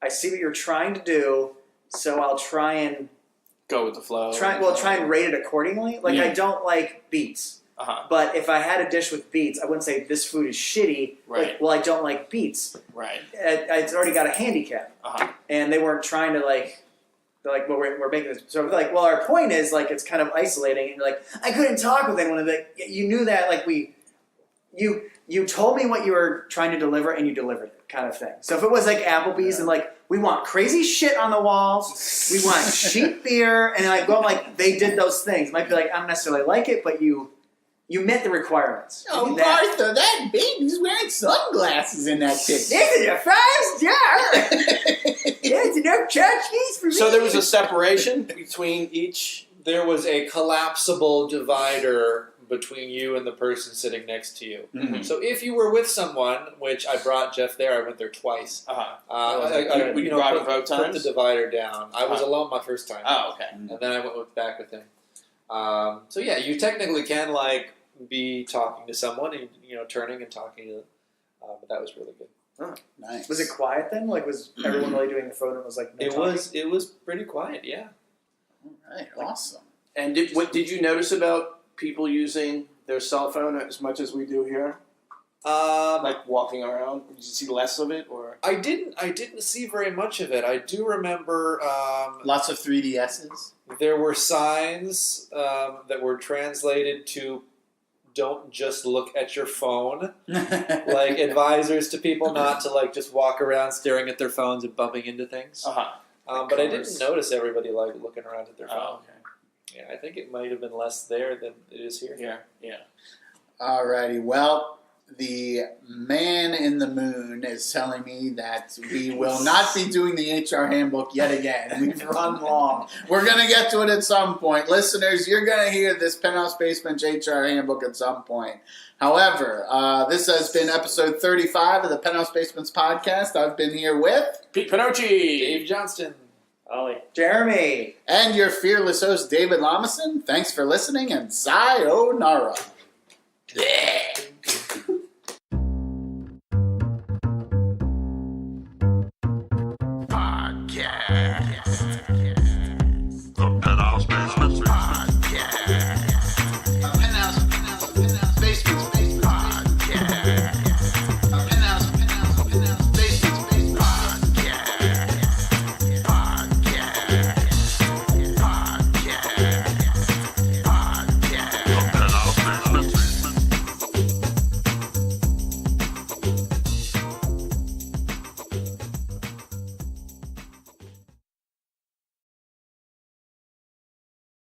[SPEAKER 2] I see what you're trying to do, so I'll try and
[SPEAKER 3] Go with the flow.
[SPEAKER 2] try and rate it accordingly. Like I don't like beets.
[SPEAKER 3] Uh-huh.
[SPEAKER 2] But if I had a dish with beets, I wouldn't say this food is shitty.
[SPEAKER 3] Right.
[SPEAKER 2] Like, well, I don't like beets.
[SPEAKER 3] Right.
[SPEAKER 2] It's already got a handicap,
[SPEAKER 3] Uh-huh.
[SPEAKER 2] and they weren't trying to They're like, well, we're making this. So like, well, our point is like it's kind of isolating, and you're like, I couldn't talk with anyone. Like, you knew that, like you told me what you were trying to deliver, and you delivered it, kind of thing. So if it was like Applebee's and like we want crazy shit on the walls, we want cheap beer, and like well, like they did those things. It might be like I don't necessarily like it, but you met the requirements. You
[SPEAKER 1] Oh,
[SPEAKER 2] did that.
[SPEAKER 1] Martha, that baby's wearing sunglasses in that picture.
[SPEAKER 2] This is a 5-star. There's enough tchotchkes for me.
[SPEAKER 3] So there was a separation between each.
[SPEAKER 4] There was a collapsible divider between you and the person sitting next to you.
[SPEAKER 1] Mhm.
[SPEAKER 4] So if you were with someone, which I brought Jeff there, I went there twice.
[SPEAKER 3] Uh-huh. You brought him both
[SPEAKER 4] put
[SPEAKER 3] times?
[SPEAKER 4] the divider down. I was
[SPEAKER 3] Uh-huh.
[SPEAKER 4] alone my first time.
[SPEAKER 3] Oh, okay.
[SPEAKER 4] And then I went back with him. So yeah, you technically can like be talking to someone and turning and talking to them. But that was really good.
[SPEAKER 1] Nice.
[SPEAKER 2] Was it quiet then? Like, was everyone really doing the photo? And was like, no talking?
[SPEAKER 4] It was pretty quiet. Yeah.
[SPEAKER 1] All right, awesome.
[SPEAKER 3] And what did you notice about people using their cell phone as much as we do here? Like walking around, did you see less of it, or?
[SPEAKER 4] I didn't see very much of it. I do remember
[SPEAKER 1] Lots of 3DSs.
[SPEAKER 4] there were signs that were translated to "Don't just look at your phone," like advisors to people not to like just walk around staring at their phones and bumping into things.
[SPEAKER 3] Uh-huh.
[SPEAKER 4] But I didn't notice everybody like looking around at their phone.
[SPEAKER 3] Oh, okay.
[SPEAKER 4] Yeah, I think it might have been less there than it is here.
[SPEAKER 3] Yeah.
[SPEAKER 1] Alrighty, well, the man in the moon is telling me that we will not be doing the HR handbook yet again. We've run long. We're going to get to it at some point. Listeners, you're going to hear this Penthouse Basements HR handbook at some point. However, this has been episode 35 of the Penthouse Basements Podcast. I've been here with
[SPEAKER 3] Pete Pinocchi.
[SPEAKER 4] Dave Johnston.
[SPEAKER 5] Ollie.
[SPEAKER 2] Jeremy.
[SPEAKER 1] and your fearless host, David Lomison. Thanks for listening, and sayonara.